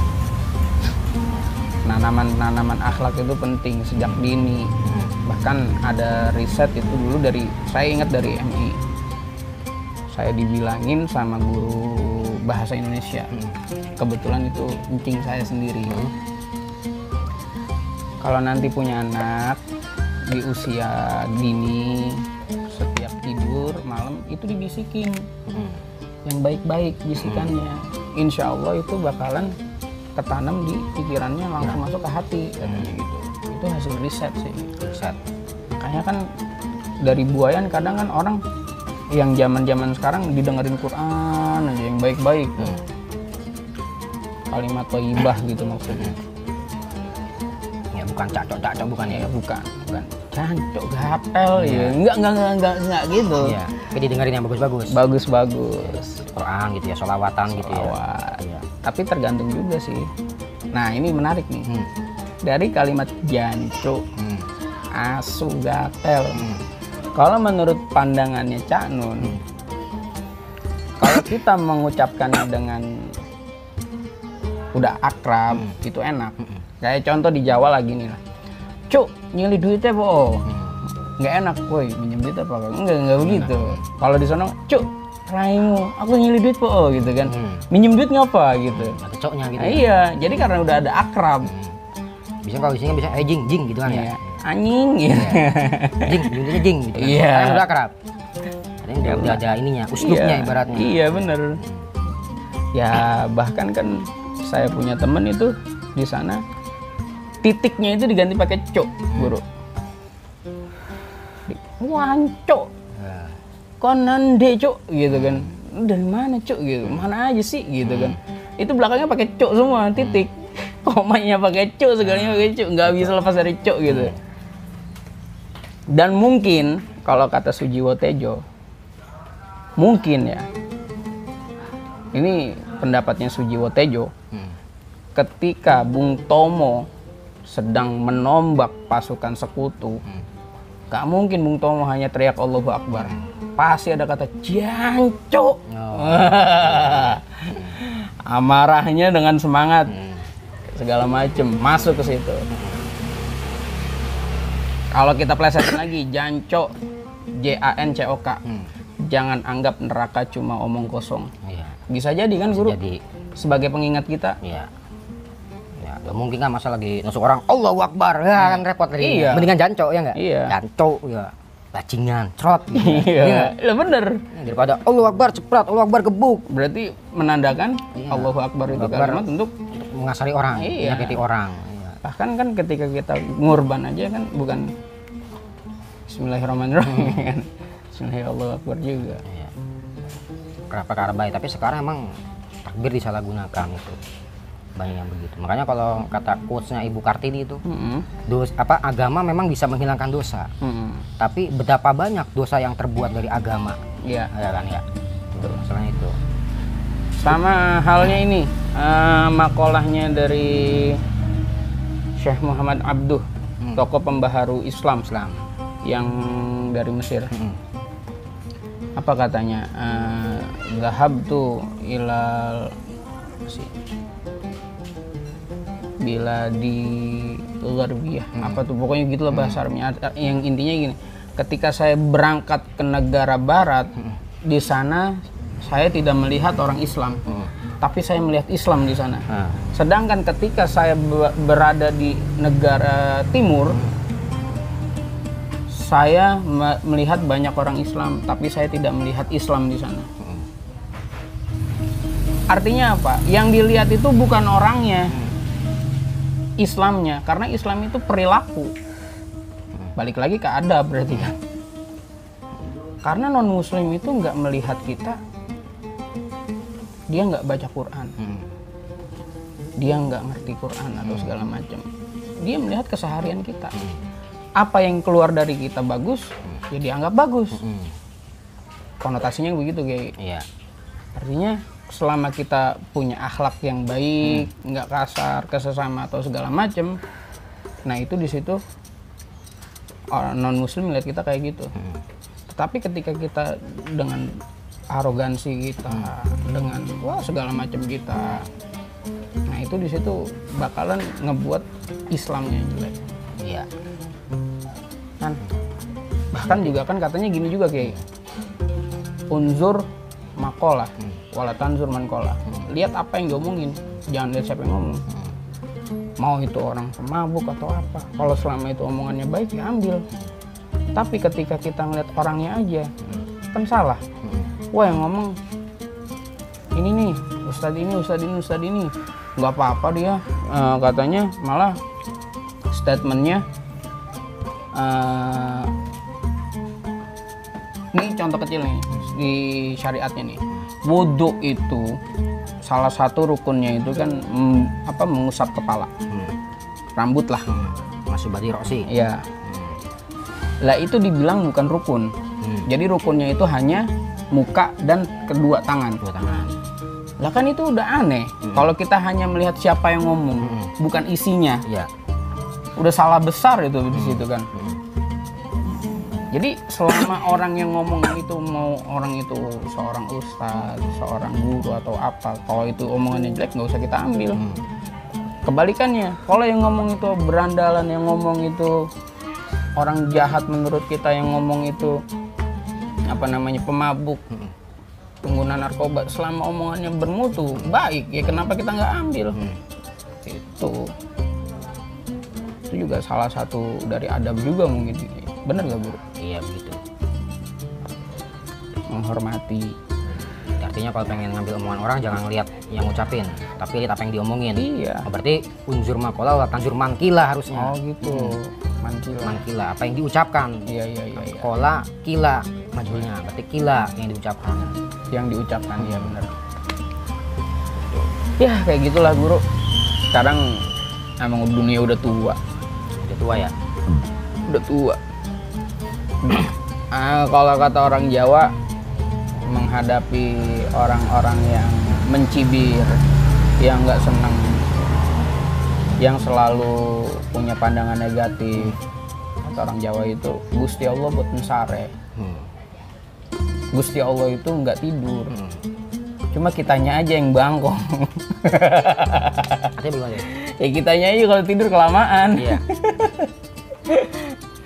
Penanaman akhlak itu penting sejak dini. Bahkan ada riset itu dulu saya ingat dari MI. Saya dibilangin sama guru bahasa Indonesia. Kebetulan itu encing saya sendiri. Kalau nanti punya anak di usia dini, setiap tidur malam itu dibisikin yang baik-baik bisikannya. Insya Allah itu bakalan ketanam di pikirannya, langsung masuk ke hati katanya gitu. Itu hasil riset sih. Makanya kan dari buayan kadang kan orang yang zaman sekarang didengerin Quran aja yang baik-baik, kalimat thayyibah gitu maksudnya. Ya bukan cacok bukan ya. Bukan cancok gapel ya. Enggak gitu. Iya. Tapi didengerin yang bagus-bagus. Quran gitu ya, sholawatan gitu ya. Iya. Tapi tergantung juga sih. Nah ini menarik nih. Dari kalimat jancuk, asu, gatel. Kalau menurut pandangannya Cak Nun, kalau kita mengucapkannya dengan udah akrab, itu enak. Kayak contoh di Jawa lagi nih lah. Cuk, nyili duitnya po. Nggak enak, woi, minjem duit apa? Enggak begitu. Kalau di sana, cuk, raimu, aku nyili duit po, gitu kan. Minjem duit ngapa gitu. Ada coknya gitu. Nah, iya, jadi karena udah ada akrab. Bisa kalau di sini bisa jing gitu kan ya. Anjing gitu. Jing gitu kan. Iya. Karena udah akrab. Ada udah ada ininya, uslubnya ibaratnya. Iya, bener. Ya, bahkan kan saya punya temen itu di sana titiknya itu diganti pakai cok, guru. Wancok. Konan deh cok gitu kan. Dari mana cok gitu? Mana aja sih gitu kan. Itu belakangnya pakai cok semua, titik. Komanya pakai cok, segalanya pakai cok, nggak bisa lepas dari cok gitu. Dan mungkin kalau kata Sujiwo Tejo, mungkin ya, ini pendapatnya Sujiwo Tejo, ketika Bung Tomo sedang menombak pasukan sekutu, gak mungkin Bung Tomo hanya teriak Allahu Akbar, pasti ada kata jancok. Amarahnya dengan semangat, segala macem masuk ke situ. Kalau kita plesetin lagi, jancok, JANCOK, jangan anggap neraka cuma omong kosong. Bisa jadi kan guru? Jadi. Sebagai pengingat kita. Iya. Ya, gak mungkin kan masa lagi nusuk orang Allahu Akbar, ya kan repot tadi. Iya. Mendingan jancok ya nggak? Iya. Jancok ya, bajingan, cerot. Gitu. Iya. Lah bener. Daripada Allahu Akbar ceprat, Allahu Akbar gebuk. Berarti menandakan Allahu Akbar itu kalimat untuk mengasari orang, menyakiti orang. Iya. Bahkan kan ketika kita ngurban aja kan bukan Bismillahirrahmanirrahim kan. Bismillahirrahmanirrahim juga. Iya. Perkara baik, tapi sekarang emang takbir disalahgunakan itu. Banyak yang begitu. Makanya kalau kata quotes-nya Ibu Kartini itu, agama memang bisa menghilangkan dosa. Tapi betapa banyak dosa yang terbuat dari agama. Iya. Ya kan ya. Betul. Masalahnya itu. Sama halnya ini, makolahnya dari Syekh Muhammad Abduh, tokoh pembaharu Islam yang dari Mesir. Apa katanya? Zahabtu ilal bila di Gharbiyah, apa tuh pokoknya gitulah bahasa Arabnya. Yang intinya gini, ketika saya berangkat ke negara barat, di sana saya tidak melihat orang Islam, tapi saya melihat Islam di sana. Sedangkan ketika saya berada di negara timur, saya melihat banyak orang Islam, tapi saya tidak melihat Islam di sana. Artinya apa? Yang dilihat itu bukan orangnya, Islamnya, karena Islam itu perilaku. Balik lagi ke adab berarti kan. Karena non Muslim itu nggak melihat kita, dia nggak baca Quran, dia nggak ngerti Quran atau segala macam. Dia melihat keseharian kita. apa yang keluar dari kita bagus, ya dianggap bagus. Konotasinya begitu, kayak. Iya. Artinya selama kita punya akhlak yang baik, nggak kasar ke sesama atau segala macem, nah itu di situ orang non muslim melihat kita kayak gitu. Tetapi ketika kita dengan arogansi kita, dengan wah segala macam kita, nah itu di situ bakalan ngebuat Islamnya jelek. Iya. Kan bahkan juga kan katanya gini juga, kayak unzur makolah wala tanzur mankolah. Lihat apa yang diomongin, jangan lihat siapa yang ngomong. Mau itu orang pemabuk atau apa, kalau selama itu omongannya baik ya ambil. Tapi ketika kita ngeliat orangnya aja, kan salah. Wah yang ngomong ini nih ustadz ini, ustadz ini, nggak apa-apa dia, katanya malah statementnya ini contoh kecil nih di syariatnya nih, wudhu itu salah satu rukunnya itu kan mengusap kepala, rambut lah, Masuk badi roksi. iya. Lah itu dibilang bukan rukun. Jadi rukunnya itu hanya muka dan kedua tangan. Dua tangan. Lah kan itu udah aneh. Kalau kita hanya melihat siapa yang ngomong, bukan isinya. Iya. Udah salah besar itu di situ kan. Jadi selama orang yang ngomong itu, mau orang itu seorang ustadz, seorang guru atau apa, kalau itu omongannya jelek nggak usah kita ambil. Kebalikannya, kalau yang ngomong itu berandalan, yang ngomong itu orang jahat menurut kita, yang ngomong itu pemabuk, pengguna narkoba, selama omongannya bermutu baik, ya kenapa kita nggak ambil? Itu juga salah satu dari adab juga mungkin. Bener gak Guru? Iya begitu. Menghormati. Artinya kalau pengen ngambil omongan orang jangan lihat yang ngucapin, tapi lihat apa yang diomongin. Iya. Oh, berarti unzur makola wa tanzur mankila harusnya. Oh gitu. Mankila, apa yang diucapkan. Iya. Kola, kila, majulnya. Berarti kila yang diucapkan. Yang diucapkan, iya bener. Ya kayak gitulah Guru. Sekarang emang dunia udah tua. Udah tua ya? Udah tua. Kalau kata orang Jawa, menghadapi orang-orang yang mencibir, yang nggak senang, yang selalu punya pandangan negatif, kata orang Jawa itu Gusti Allah buat mensare. Gusti Allah itu nggak tidur, cuma kitanya aja yang bangkong. Artinya gimana ya? Ya kitanya aja kalau tidur kelamaan. Iya.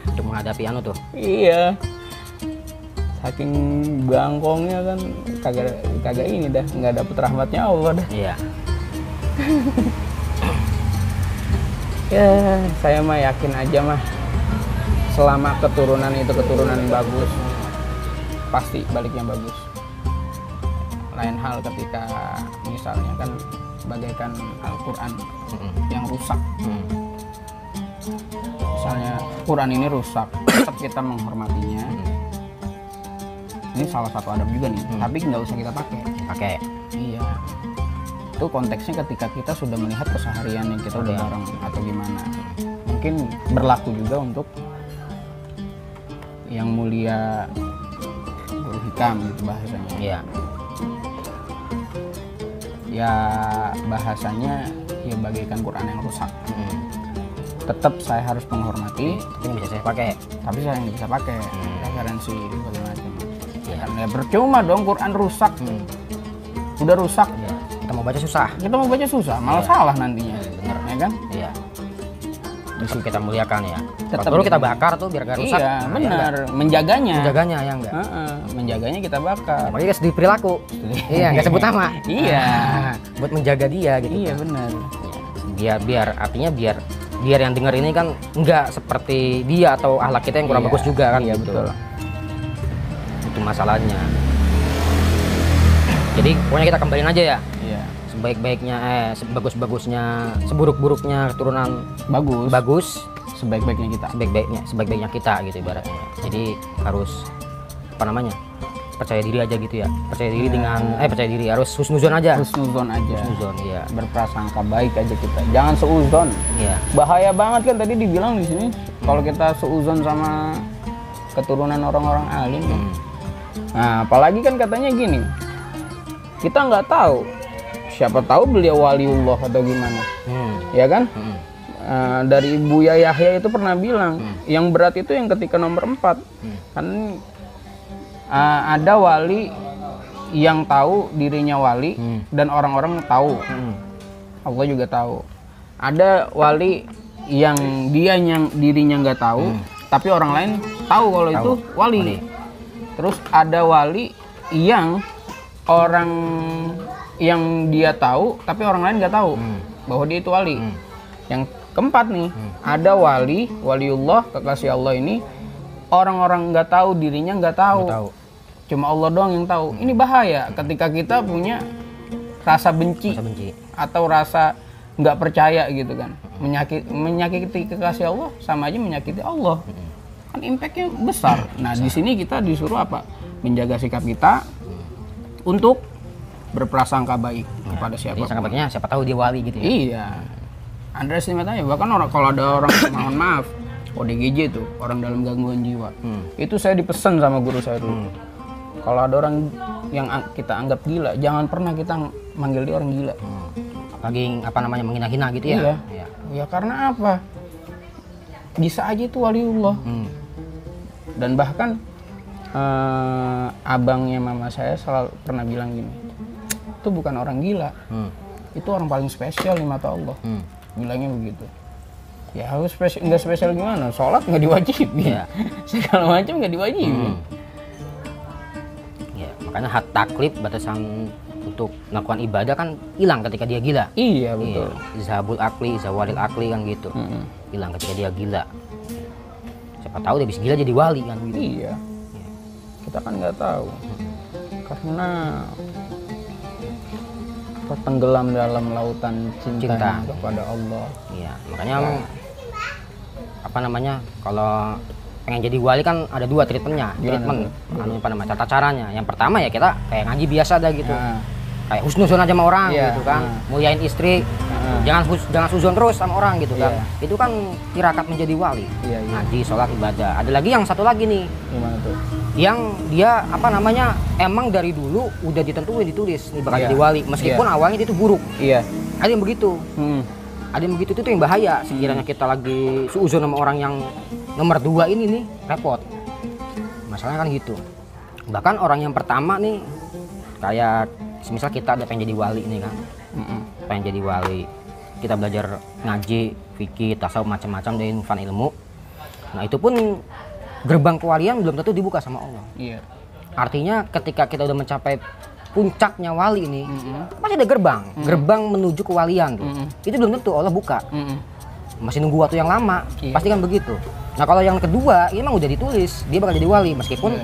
Untuk menghadapi anu tuh. Iya. Saking bangkongnya kan kagak ini dah, nggak dapet rahmatnya Allah dah. Iya. Ya, saya mah yakin aja mah, selama keturunan itu keturunan bagus, pasti baliknya bagus. Lain hal ketika misalnya kan bagaikan Al-Quran yang rusak. Misalnya Quran ini rusak, tetap kita menghormatinya. Ini salah satu adab juga nih, tapi nggak usah kita pakai. Iya. Itu konteksnya ketika kita sudah melihat keseharian yang kita udah bareng atau gimana. Mungkin berlaku juga untuk yang mulia Guru Hikam gitu bahasanya. Iya. Ya bahasanya ya bagaikan Quran yang rusak. Tetap saya harus menghormati, Tapi nggak bisa saya pakai. tapi saya nggak bisa pakai referensi segala macam. Ya percuma dong Quran rusak. Udah rusak. Iya. Kita mau baca susah. Kita mau baca susah, malah salah nantinya. Bener. Ya kan? Iya. Justru kita muliakan ya. Tetap Baru kita bakar tuh biar gak rusak. Iya, Nah, benar. ya Menjaganya. menjaganya ya enggak. Menjaganya kita bakar. Apalagi kita studi perilaku. Iya, nggak sebut nama. Iya. Nah, buat menjaga dia gitu. Iya benar. Biar artinya biar yang denger ini kan nggak seperti dia atau akhlak kita yang kurang Iya, bagus juga kan. iya, gitu. betul. Itu masalahnya. Jadi pokoknya kita kembaliin aja ya. Iya. Sebaik-baiknya sebagus-bagusnya, seburuk-buruknya keturunan bagus, Sebaik-baiknya kita. kita gitu ibaratnya. Jadi harus percaya diri aja gitu ya. Percaya diri percaya diri harus husnuzon aja. Husnuzon aja. Husnuzon, iya. Berprasangka baik aja kita. Jangan seuzon. Iya. Bahaya banget kan tadi dibilang di sini kalau kita seuzon sama keturunan orang-orang alim ya. Nah, apalagi kan katanya gini, kita nggak tahu, siapa tahu beliau waliullah atau gimana, ya kan? Dari Buya Yahya itu pernah bilang, yang berat itu yang ketika nomor 4, kan ada wali yang tahu dirinya wali dan orang-orang tahu, Allah juga tahu. Ada wali yang dirinya nggak tahu, tapi orang lain tahu kalau itu wali. Terus ada wali yang orang yang dia tahu, tapi orang lain nggak tahu bahwa dia itu wali. Yang keempat nih, ada waliullah, kekasih Allah ini, orang-orang nggak tahu, dirinya nggak tahu. Cuma Allah doang yang tahu. Ini bahaya ketika kita punya rasa benci. Atau rasa nggak percaya gitu kan. Menyakiti kekasih Allah sama aja menyakiti Allah. Kan impactnya besar. Nah, di sini kita disuruh apa? Menjaga sikap kita untuk berprasangka baik kepada siapa. Prasangka baiknya siapa tahu dia wali gitu ya. Iya. Underestimate aja. Bahkan kalau ada orang mohon maaf, ODGJ itu, orang dalam gangguan jiwa. Itu saya dipesan sama guru saya dulu. Kalau ada orang yang kita anggap gila, jangan pernah kita manggil dia orang gila. Lagi apa namanya menghina-hina gitu ya. Iya. Ya karena apa? Bisa aja itu waliullah. Dan bahkan abangnya mama saya selalu pernah bilang gini, itu bukan orang gila, itu orang paling spesial di mata Allah. Bilangnya begitu. Ya harus nggak spesial gimana? Sholat nggak diwajibin, segala macam nggak diwajibin. Ya, makanya hak taklif, batasan untuk melakukan ibadah kan hilang ketika dia gila. Iya betul. Zahabul akli, zawalil akli kan gitu. Hilang ketika dia gila. Siapa tahu dia bisa gila jadi wali kan gitu. Iya. Kita kan nggak tahu. Karena tenggelam dalam lautan cinta kepada Allah. Iya, makanya apa namanya, kalau pengen jadi wali kan ada 2 treatmentnya. Apa namanya, tata caranya. Yang pertama ya kita kayak ngaji biasa dah gitu. Kayak husnuzon aja sama orang gitu kan. Muliain istri. Jangan suzon terus sama orang gitu kan. Itu kan tirakat menjadi wali. Ngaji, sholat, ibadah. Ada lagi yang satu lagi nih. Gimana tuh? Yang dia apa namanya, emang dari dulu udah ditulis nih bakal jadi wali meskipun awalnya dia itu buruk. Ada yang begitu. Ada yang begitu, itu yang bahaya. Sekiranya kita lagi suuzon sama orang yang nomor 2 ini nih, repot. Masalahnya kan gitu. Bahkan orang yang pertama nih, kayak misal kita ada pengen jadi wali nih kan. Pengen jadi wali. Kita belajar ngaji, fikih, tasawuf, macam-macam dari infan ilmu. Nah, itu pun gerbang kewalian belum tentu dibuka sama Allah. Artinya ketika kita udah mencapai puncaknya wali ini, masih ada gerbang menuju kewalian tuh. Itu belum tentu Allah buka. Masih nunggu waktu yang lama, pasti kan begitu. Nah, kalau yang kedua, ini emang udah ditulis dia bakal jadi wali meskipun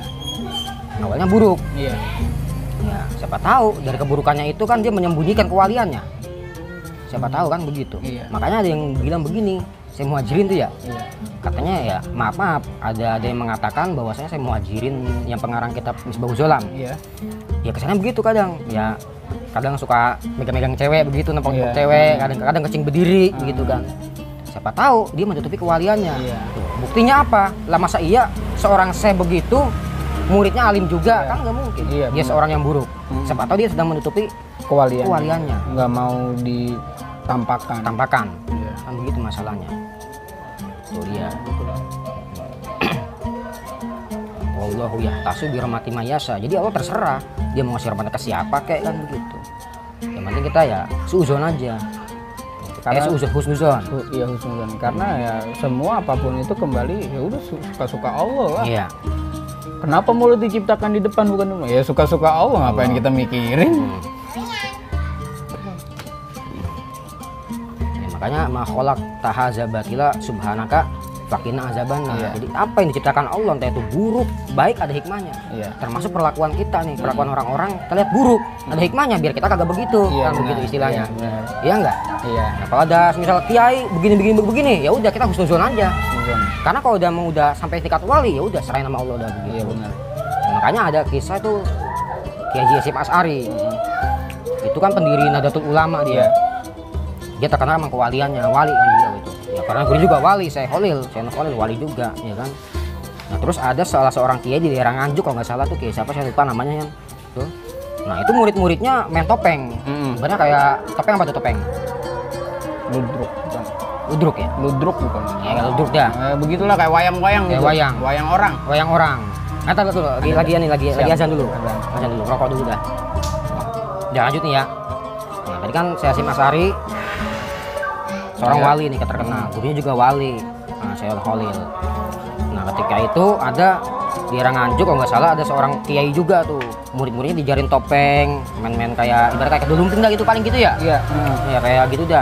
awalnya buruk. Ya, siapa tahu dari keburukannya itu kan dia menyembunyikan kewaliannya. Siapa tahu kan begitu. Makanya ada yang bilang begini, saya muhajirin tuh ya. Katanya ya maaf, ada yang mengatakan bahwasanya saya muhajirin yang pengarang kitab Misbahul Zolam. Ya kesannya begitu kadang. Ya kadang suka megang-megang cewek begitu, nempel cewek, kadang kecing berdiri begitu kan. Siapa tahu dia menutupi kewaliannya. Buktinya apa? Lah masa iya seorang syekh begitu muridnya alim juga? Kan nggak mungkin. Dia seorang yang buruk. Siapa tahu dia sedang menutupi kewaliannya. Nggak mau ditampakkan. Kan begitu masalahnya. Tuh dia. Wallahu yahtasu bi rahmati mayasa. Jadi Allah terserah dia mau ngasih rahmatnya ke siapa kayak kan begitu. Yang penting kita ya suuzon aja. Karena husnuzon. Iya husnuzon. Karena ya semua apapun itu kembali ya udah suka-suka Allah lah. Kenapa mulut diciptakan di depan bukan rumah? Ya suka-suka Allah, ngapain kita mikirin? Ya, makanya makhluk tahazabatila subhanaka fakina azabana. Jadi apa yang diciptakan Allah, entah itu buruk, baik, ada hikmahnya. Termasuk perlakuan kita nih, perlakuan orang-orang terlihat buruk, ada hikmahnya biar kita kagak begitu, kan begitu istilahnya. Iya enggak? Nah, kalau ada misal kiai begini, ya udah kita husnuzon aja. Karena kalau udah sampai tingkat wali, ya udah serahin sama Allah udah begitu. Nah, makanya ada kisah tuh Kiai Hasyim Asy'ari. Itu kan pendiri Nahdlatul Ulama dia. Dia terkenal sama kewaliannya, wali kan dia itu. Ya karena gue juga wali, saya Khalil wali juga, ya kan. Nah terus ada salah seorang kiai di daerah Nganjuk kalau nggak salah tuh, kiai siapa saya lupa namanya ya. Tuh. Nah itu murid-muridnya main topeng. Sebenarnya kayak topeng apa tuh topeng? Ludruk bukan? Ludruk ya? Ludruk bukan? Ya ludruk dah. Begitulah kayak wayang-wayang gitu. Wayang orang. Wayang orang. Ntar dulu, lagi azan dulu. Azan dulu, rokok dulu dah. Udah lanjut nih ya. Nah tadi kan saya Hasyim Asy'ari, seorang wali nih terkenal, gurunya juga wali. Nah saya Khalil. Nah ketika itu ada di daerah Nganjuk kalau nggak salah ada seorang kiai juga tuh, murid-muridnya dijarin topeng, main-main kayak ibarat kayak kedulumping dah gitu paling gitu ya. Iya. Ya kayak gitu dah.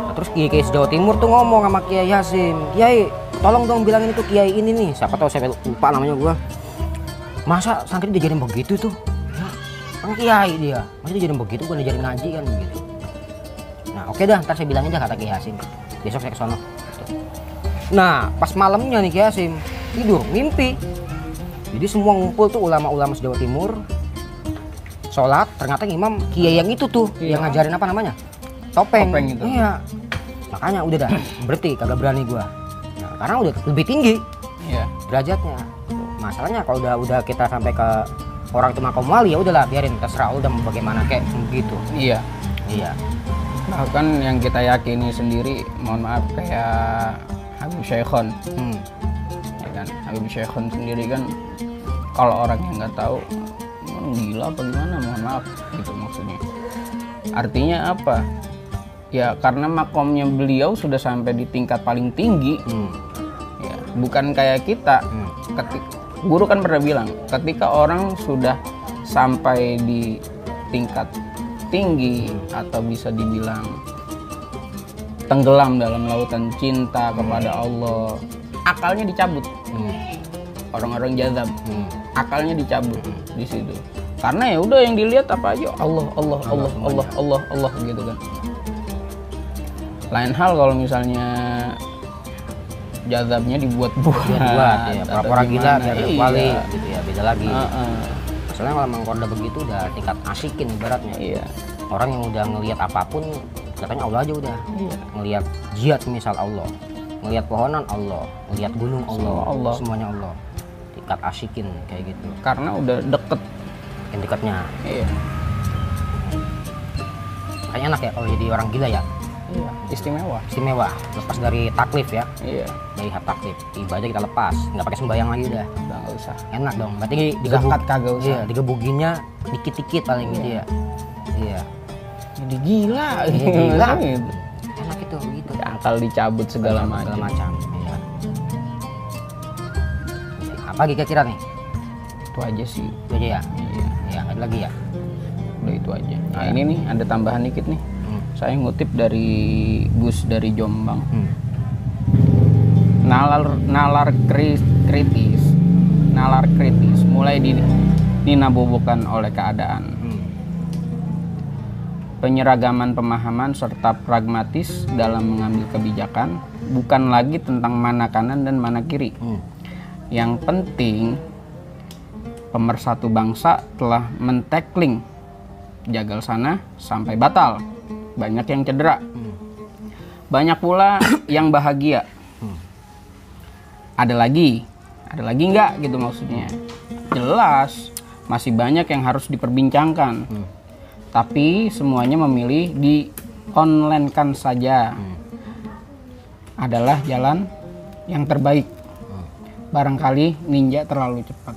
Nah, terus kiai Jawa Timur tuh ngomong sama Kiai Hasyim, Kiai tolong dong bilangin itu kiai ini nih, siapa tahu saya lupa namanya gua. Masa santri dijarin begitu tuh? Ya, kan kiai dia, masa dijarin begitu, bukan dijarin ngaji kan begitu. Nah oke dah, ntar saya bilangin dah kata Kiai Hasyim. Besok saya ke sono. Nah pas malamnya nih Kiai Hasyim tidur mimpi. Jadi semua ngumpul tuh ulama-ulama Jawa Timur, sholat, ternyata imam kiai yang itu tuh yang ngajarin apa namanya? Topeng itu. Iya. Makanya udah dah berhenti, kagak berani gua. Nah, karena udah lebih tinggi derajatnya. Masalahnya kalau udah kita sampai ke orang itu makom wali, ya udahlah biarin, terserah udah mau bagaimana kayak begitu. Iya. Bahkan yang kita yakini sendiri, mohon maaf kayak Habib Syekhon. Ya kan, Habib Syekhon sendiri kan kalau orang yang nggak tahu gila apa gimana, mohon maaf gitu maksudnya. Artinya apa? Ya karena makomnya beliau sudah sampai di tingkat paling tinggi. Ya, bukan kayak kita. Guru kan pernah bilang, ketika orang sudah sampai di tingkat tinggi atau bisa dibilang tenggelam dalam lautan cinta kepada Allah, akalnya dicabut. Orang-orang jazab, akalnya dicabut di situ. Karena ya udah yang dilihat apa aja Allah gitu kan. Lain hal kalau misalnya jazabnya dibuat-buat ya, pura-pura gila biar wali gitu ya, beda lagi. Soalnya kalau memang korda begitu udah tingkat asikin ibaratnya. Orang yang udah ngelihat apapun katanya Allah aja udah. Ngelihat jihad misal Allah, ngelihat pohonan Allah, ngelihat gunung Allah, semuanya Allah. Tingkat asikin kayak gitu. Karena udah deket yang dekatnya. Kayaknya enak ya kalau jadi orang gila ya. Istimewa. Lepas dari taklif ya. Dari hak taklif, ibadah kita lepas, nggak pakai sembahyang lagi udah. Nggak usah. Enak dong. Berarti zakat kagak usah. Iya, digebukinnya dikit-dikit paling gitu ya. Iya. Jadi gila. Enak itu gitu. Akal dicabut segala macam. Iya. Apa kira-kira nih? Itu aja sih. Itu aja ya. Ya, ada lagi ya. Udah itu aja. Nah, ini nih ada tambahan dikit nih. Saya ngutip dari Gus dari Jombang. Nalar kritis mulai dinabobokan oleh keadaan. Penyeragaman pemahaman serta pragmatis dalam mengambil kebijakan bukan lagi tentang mana kanan dan mana kiri. Yang penting pemersatu bangsa telah mentekling jagal sana sampai batal. Banyak yang cedera, banyak pula yang bahagia. Ada lagi nggak gitu maksudnya. Jelas masih banyak yang harus diperbincangkan, tapi semuanya memilih di online-kan saja adalah jalan yang terbaik. Barangkali ninja terlalu cepat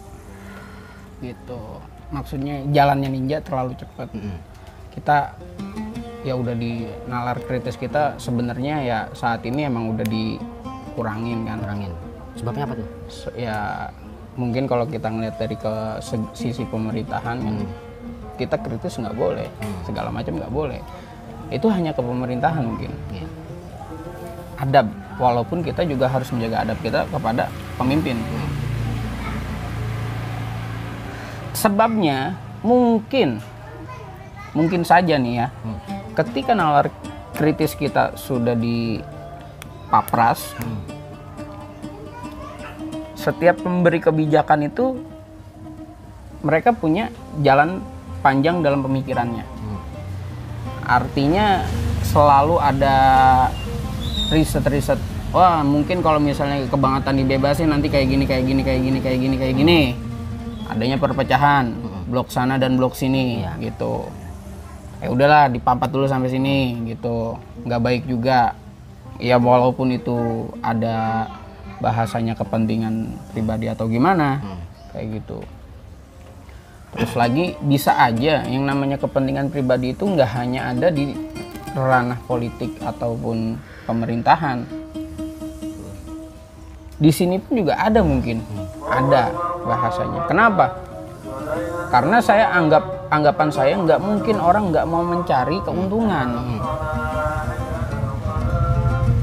gitu, maksudnya jalannya ninja terlalu cepat. Kita ya udah di nalar kritis kita sebenarnya ya saat ini emang udah dikurangin kan. Sebabnya apa tuh? Ya mungkin kalau kita ngeliat dari ke sisi pemerintahan kan, kita kritis nggak boleh, segala macam nggak boleh. Itu hanya ke pemerintahan mungkin. Adab, walaupun kita juga harus menjaga adab kita kepada pemimpin. Sebabnya mungkin saja nih ya, ketika nalar kritis kita sudah dipapras, setiap pemberi kebijakan itu mereka punya jalan panjang dalam pemikirannya. Artinya selalu ada riset. Wah, mungkin kalau misalnya kebangetan dibebasin nanti kayak gini. Adanya perpecahan, blok sana dan blok sini gitu. Ya udahlah, dipampat dulu sampai sini gitu. Nggak baik juga. Ya walaupun itu ada bahasanya kepentingan pribadi atau gimana, kayak gitu. Terus lagi bisa aja yang namanya kepentingan pribadi itu nggak hanya ada di ranah politik ataupun pemerintahan. Di sini pun juga ada mungkin, ada bahasanya. Kenapa? Karena anggapan saya nggak mungkin orang nggak mau mencari keuntungan.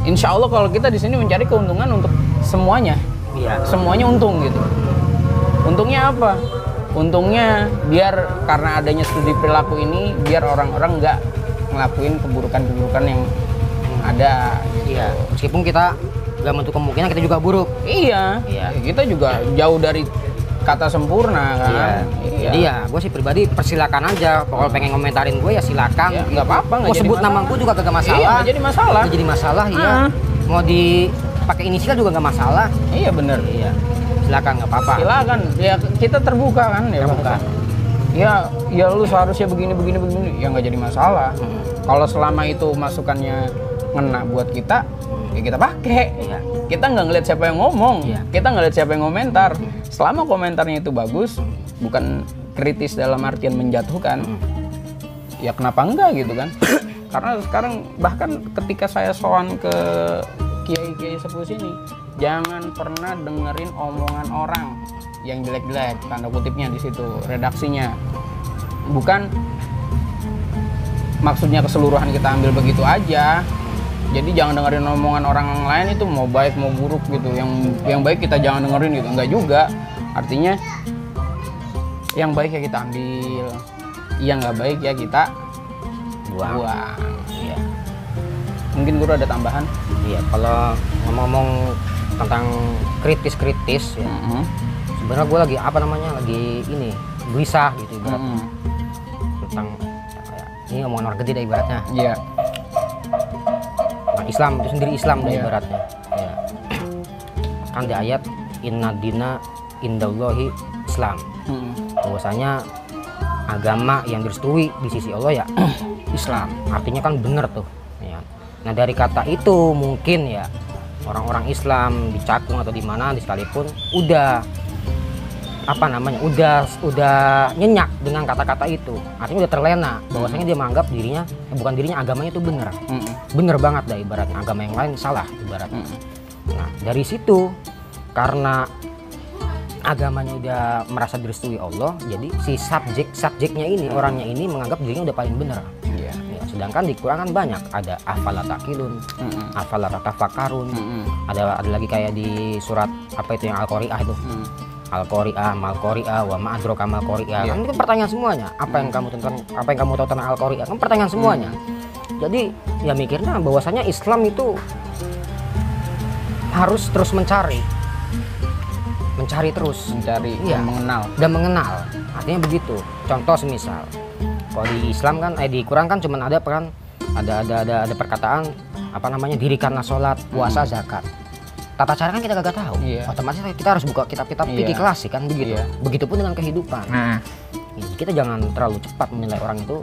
Insya Allah kalau kita di sini mencari keuntungan untuk semuanya, semuanya untung gitu. Untungnya apa? Untungnya biar karena adanya studi perilaku ini, biar orang-orang nggak ngelakuin keburukan-keburukan yang ada. Iya, meskipun kita nggak menutup kemungkinan kita juga buruk. Iya. Kita juga jauh dari kata sempurna kan. Iya. Jadi ya, gue sih pribadi persilakan aja. Kalau pengen ngomentarin gue ya silakan. Nggak apa-apa. Mau sebut nama gue juga kagak masalah. Iya, nggak jadi masalah. Nggak jadi masalah, iya. Mau dipakai inisial juga nggak masalah. Iya bener. Iya. Silakan, nggak apa-apa. Silakan. Ya kita terbuka kan. Terbuka. Ya lu seharusnya begini. Ya nggak jadi masalah. Kalau selama itu masukannya ngena buat kita, ya kita pakai. Iya. Kita nggak ngeliat siapa yang ngomong, kita nggak lihat siapa yang komentar. Selama komentarnya itu bagus, bukan kritis dalam artian menjatuhkan, ya kenapa enggak gitu kan? Karena sekarang bahkan ketika saya sowan ke kiai-kiai sepuh sini, jangan pernah dengerin omongan orang yang jelek-jelek, tanda kutipnya di situ, redaksinya. Bukan maksudnya keseluruhan kita ambil begitu aja. Jadi jangan dengerin omongan orang lain itu mau baik mau buruk gitu. Yang baik kita jangan dengerin gitu. Enggak juga. Artinya yang baik ya kita ambil. Yang nggak baik ya kita buang. Iya. Mungkin Guru ada tambahan? Iya, kalau ngomong tentang kritis ya. Sebenarnya gue lagi lagi ini gelisah gitu ibaratnya. Tentang ini omongan orang gede deh ibaratnya. Iya. Islam itu sendiri Islam ibaratnya. Ya. Kan di ayat inna dina indallahi Islam. Bahwasanya agama yang direstui di sisi Allah ya Islam. Artinya kan bener tuh. Ya. Nah dari kata itu mungkin ya orang-orang Islam di Cakung atau di mana sekalipun udah udah nyenyak dengan kata-kata itu. Artinya udah terlena bahwasanya dia menganggap dirinya bukan dirinya, agamanya itu bener. Bener banget dah ibaratnya, agama yang lain salah ibaratnya. Nah dari situ karena agamanya udah merasa direstui Allah, jadi si subjeknya ini, orangnya ini menganggap dirinya udah paling bener. Ya, sedangkan di Quran kan banyak, ada afala taqilun, afala tatafakkarun, ada lagi kayak di surat apa itu yang Al-Qari'ah itu. Al-Qari'ah, Mal-Qari'ah, wa ma'adroka Mal-Qari'ah. Kan itu pertanyaan semuanya. Apa yang kamu tahu tentang Al-Qari'ah? Kan pertanyaan semuanya. Jadi ya mikirnya bahwasanya Islam itu harus terus mencari terus, mengenal dan mengenal. Artinya begitu. Contoh semisal kalau di Islam kan di Quran kan cuma ada perkataan dirikanlah sholat, puasa, zakat. Tata cara kan kita gak tahu. Otomatis kita harus buka kitab-kitab fikih klasik kan begitu. Begitupun dengan kehidupan. Kita jangan terlalu cepat menilai orang itu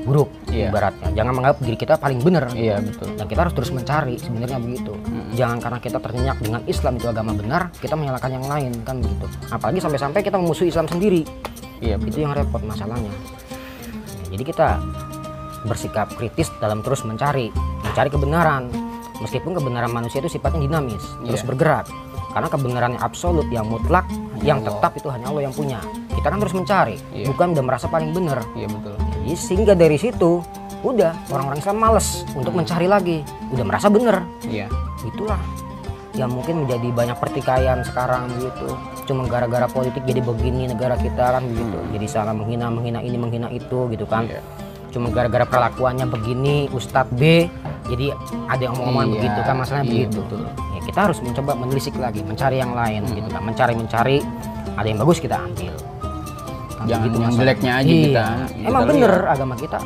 buruk ibaratnya. Jangan menganggap diri kita paling benar. Betul. Dan kita harus terus mencari sebenarnya begitu. Jangan karena kita ternyenyak dengan Islam itu agama benar, kita menyalahkan yang lain kan begitu. Apalagi sampai-sampai kita memusuhi Islam sendiri. Itu yang repot masalahnya. Jadi kita bersikap kritis dalam terus mencari kebenaran. Meskipun kebenaran manusia itu sifatnya dinamis, terus bergerak. Karena kebenaran yang absolut, yang mutlak, yang tetap itu hanya Allah yang punya. Kita kan terus mencari, bukan udah merasa paling benar. Betul. Jadi sehingga dari situ, udah orang-orang Islam males untuk mencari lagi. Udah merasa benar. Itulah yang mungkin menjadi banyak pertikaian sekarang gitu. Cuma gara-gara politik jadi begini negara kita kan begitu. Jadi salah menghina ini, menghina itu gitu kan. Cuma gara-gara perlakuannya begini, Ustadz B, jadi ada yang ngomong begitu kan, masalahnya begitu. Ya, kita harus mencoba menelisik lagi, mencari yang lain gitu kan, mencari, ada yang bagus kita ambil. Jangan yang jeleknya aja kita. Emang bener agama kita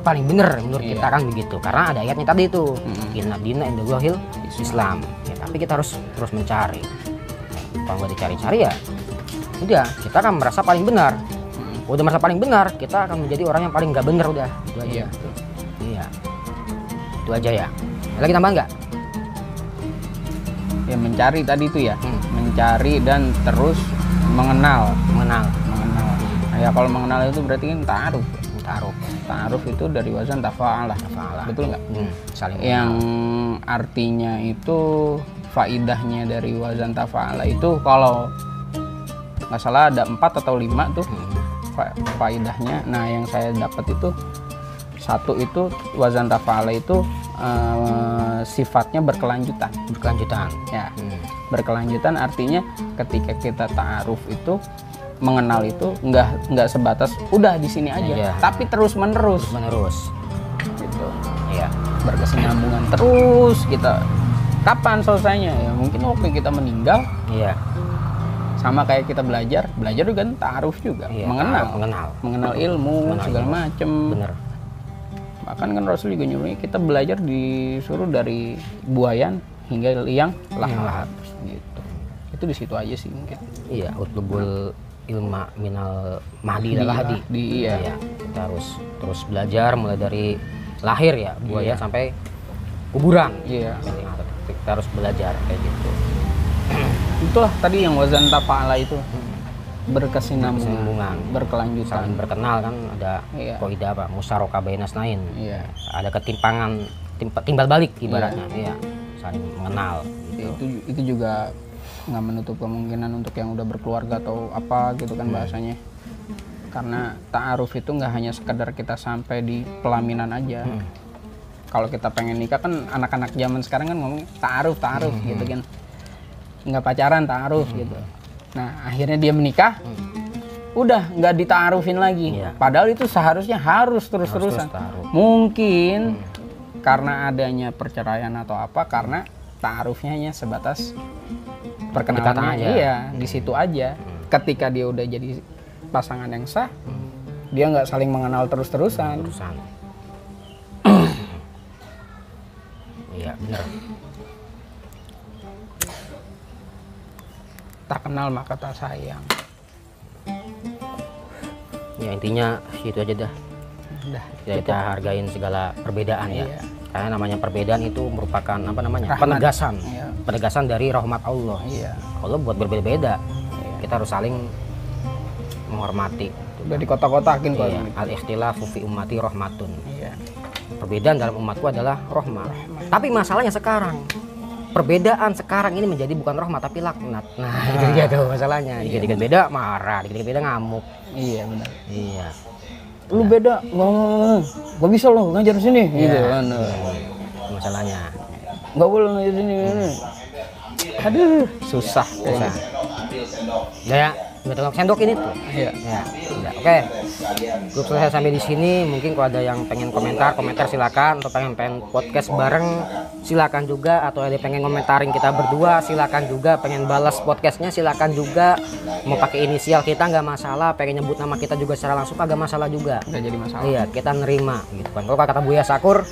paling benar menurut kita kan begitu, karena ada ayatnya tadi itu inna dina indallahil Islam ya, tapi kita harus terus mencari. Kalau nggak dicari-cari ya udah kita akan merasa paling benar. Udah merasa paling benar, kita akan menjadi orang yang paling nggak benar. Udah itu aja. Iya itu aja ya. Ada lagi tambahan nggak? Ya mencari tadi itu ya, mencari dan terus mengenal. Mengenal. Nah, ya kalau mengenal itu berarti kan ta'aruf. Ta'aruf itu dari wazan tafa'alah. Betul nggak? Saling yang artinya itu faidahnya dari wazan tafa'alah itu kalau nggak salah ada 4 atau 5 tuh faidahnya. Nah yang saya dapat itu satu itu wazan tafa'alah itu sifatnya berkelanjutan ya. Berkelanjutan artinya ketika kita ta'aruf itu mengenal itu nggak sebatas udah di sini aja, tapi terus menerus gitu ya, berkesinambungan terus. Kita kapan selesainya ya mungkin waktu kita meninggal. Sama kayak kita belajar juga kan ta'aruf juga, mengenal ilmu segala macem. Bener. Bahkan kan Rasul juga nyuruh kita belajar disuruh dari buayan hingga liang lahat gitu. Itu di situ aja sih mungkin. Iya, utlubul ilma minal mahdi ila lahdi. Iya. Kita harus terus belajar mulai dari lahir ya, buaya sampai kuburan. Iya. Kita harus belajar kayak gitu. Itulah tadi yang wazan tafa'ala itu. Berkesinambungan, berkelanjutan, saling berkenal kan, ada kaidah apa musyarakah bainas nain. Ada ketimpangan, timbal balik ibaratnya. Saling mengenal gitu. Itu juga nggak menutup kemungkinan untuk yang udah berkeluarga atau apa gitu kan bahasanya. Karena ta'aruf itu nggak hanya sekedar kita sampai di pelaminan aja. Kalau kita pengen nikah kan anak-anak zaman sekarang kan ngomong ta'aruf gitu kan, nggak pacaran ta'aruf gitu. Nah akhirnya dia menikah, udah nggak dita'arufin lagi. Padahal itu seharusnya harus terus-terusan. Mungkin karena adanya perceraian atau apa, karena ta'arufnya hanya sebatas perkenalan aja. Iya, di situ aja. Ketika dia udah jadi pasangan yang sah, dia nggak saling mengenal terus-terusan. Iya benar. Tak kenal maka tak sayang. Ya intinya situ aja dah. Kita hargain segala perbedaan ya. Karena namanya perbedaan itu merupakan apa namanya? Penegasan. Penegasan dari rahmat Allah. Allah buat berbeda-beda. Kita harus saling menghormati. Udah di kotak-kotakin kok. Al-ikhtilafu fi ummati rahmatun. Perbedaan dalam umatku adalah rahmat. Tapi masalahnya sekarang perbedaan sekarang ini menjadi bukan rahmat tapi laknat. Nah, itu dia tuh masalahnya. Dikit-dikit beda marah, dikit-dikit beda ngamuk. Iya benar. Iya. Lu beda, nggak bisa lo ngajar sini, gitu kan. Masalahnya. Nggak boleh ngajar sini. Aduh, susah. Ya, udah sendok ini tuh. Iya. Ya, udah. Oke. Cukup selesai sampai di sini. Mungkin kalau ada yang pengen komentar silakan. Atau pengen podcast bareng silakan juga. Atau ada yang pengen komentarin kita berdua silakan juga. Pengen balas podcastnya silakan juga. Mau pakai inisial kita nggak masalah. Pengen nyebut nama kita juga secara langsung nggak masalah juga. Nggak jadi masalah. Iya, kita nerima gitu kan. Kalau kata Buya Syakur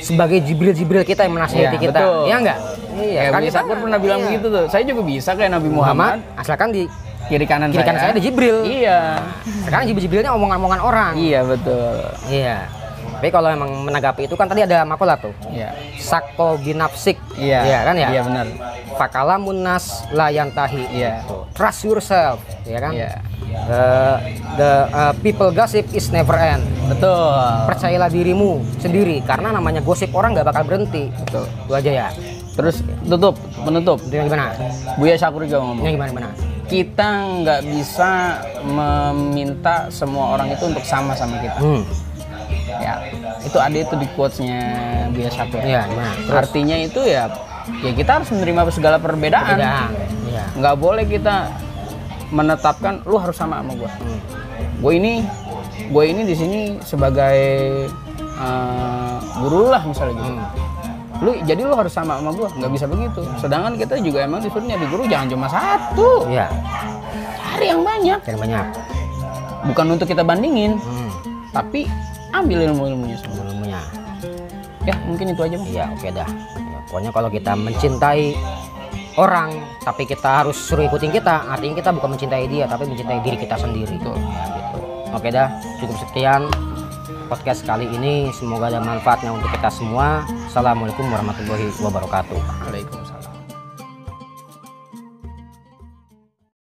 sebagai Jibril kita yang menasihati kita. Betul. Ya enggak? Iya. Kan Buya Syakur pernah bilang begitu tuh. Saya juga bisa kayak Nabi Muhammad. Asalkan di kiri kanan saya ada Jibril. Iya. Sekarang Jibrilnya omongan-omongan orang. Iya betul. Iya. Tapi kalau emang menanggapi itu kan tadi ada makalah tuh. Iya. Sako binafsik. Iya kan ya. Iya benar. Fakalamun nas layantahi. Iya. Trust yourself. Ya kan. Iya. The people gossip is never end. Betul. Percayalah dirimu sendiri karena namanya gosip orang nggak bakal berhenti. Betul. Itu aja ya. Terus menutup. Itu yang gimana? Buya Syakur juga ngomong. Yang gimana? Kita nggak bisa meminta semua orang itu untuk sama kita. Ya, itu ada itu di quotes-nya Buya Syakur. Iya, artinya itu ya kita harus menerima segala perbedaan. Iya. Nggak boleh kita menetapkan lu harus sama gue. Gue ini di sini sebagai guru lah misalnya gitu. Jadi lu harus sama gue, nggak bisa begitu. Sedangkan kita juga emang disuruh jadi guru jangan cuma satu. Iya. Cari yang banyak. Bukan untuk kita bandingin, tapi ambil ilmunya semua. Ilmunya. Ya mungkin itu aja Bang. Iya, oke dah. Ya, pokoknya kalau kita mencintai orang tapi kita harus suruh ikutin kita, artinya kita bukan mencintai dia tapi mencintai diri kita sendiri. Betul. Ya, gitu. Oke dah, cukup sekian podcast kali ini, semoga ada manfaatnya untuk kita semua. Assalamualaikum warahmatullahi wabarakatuh. Waalaikumsalam.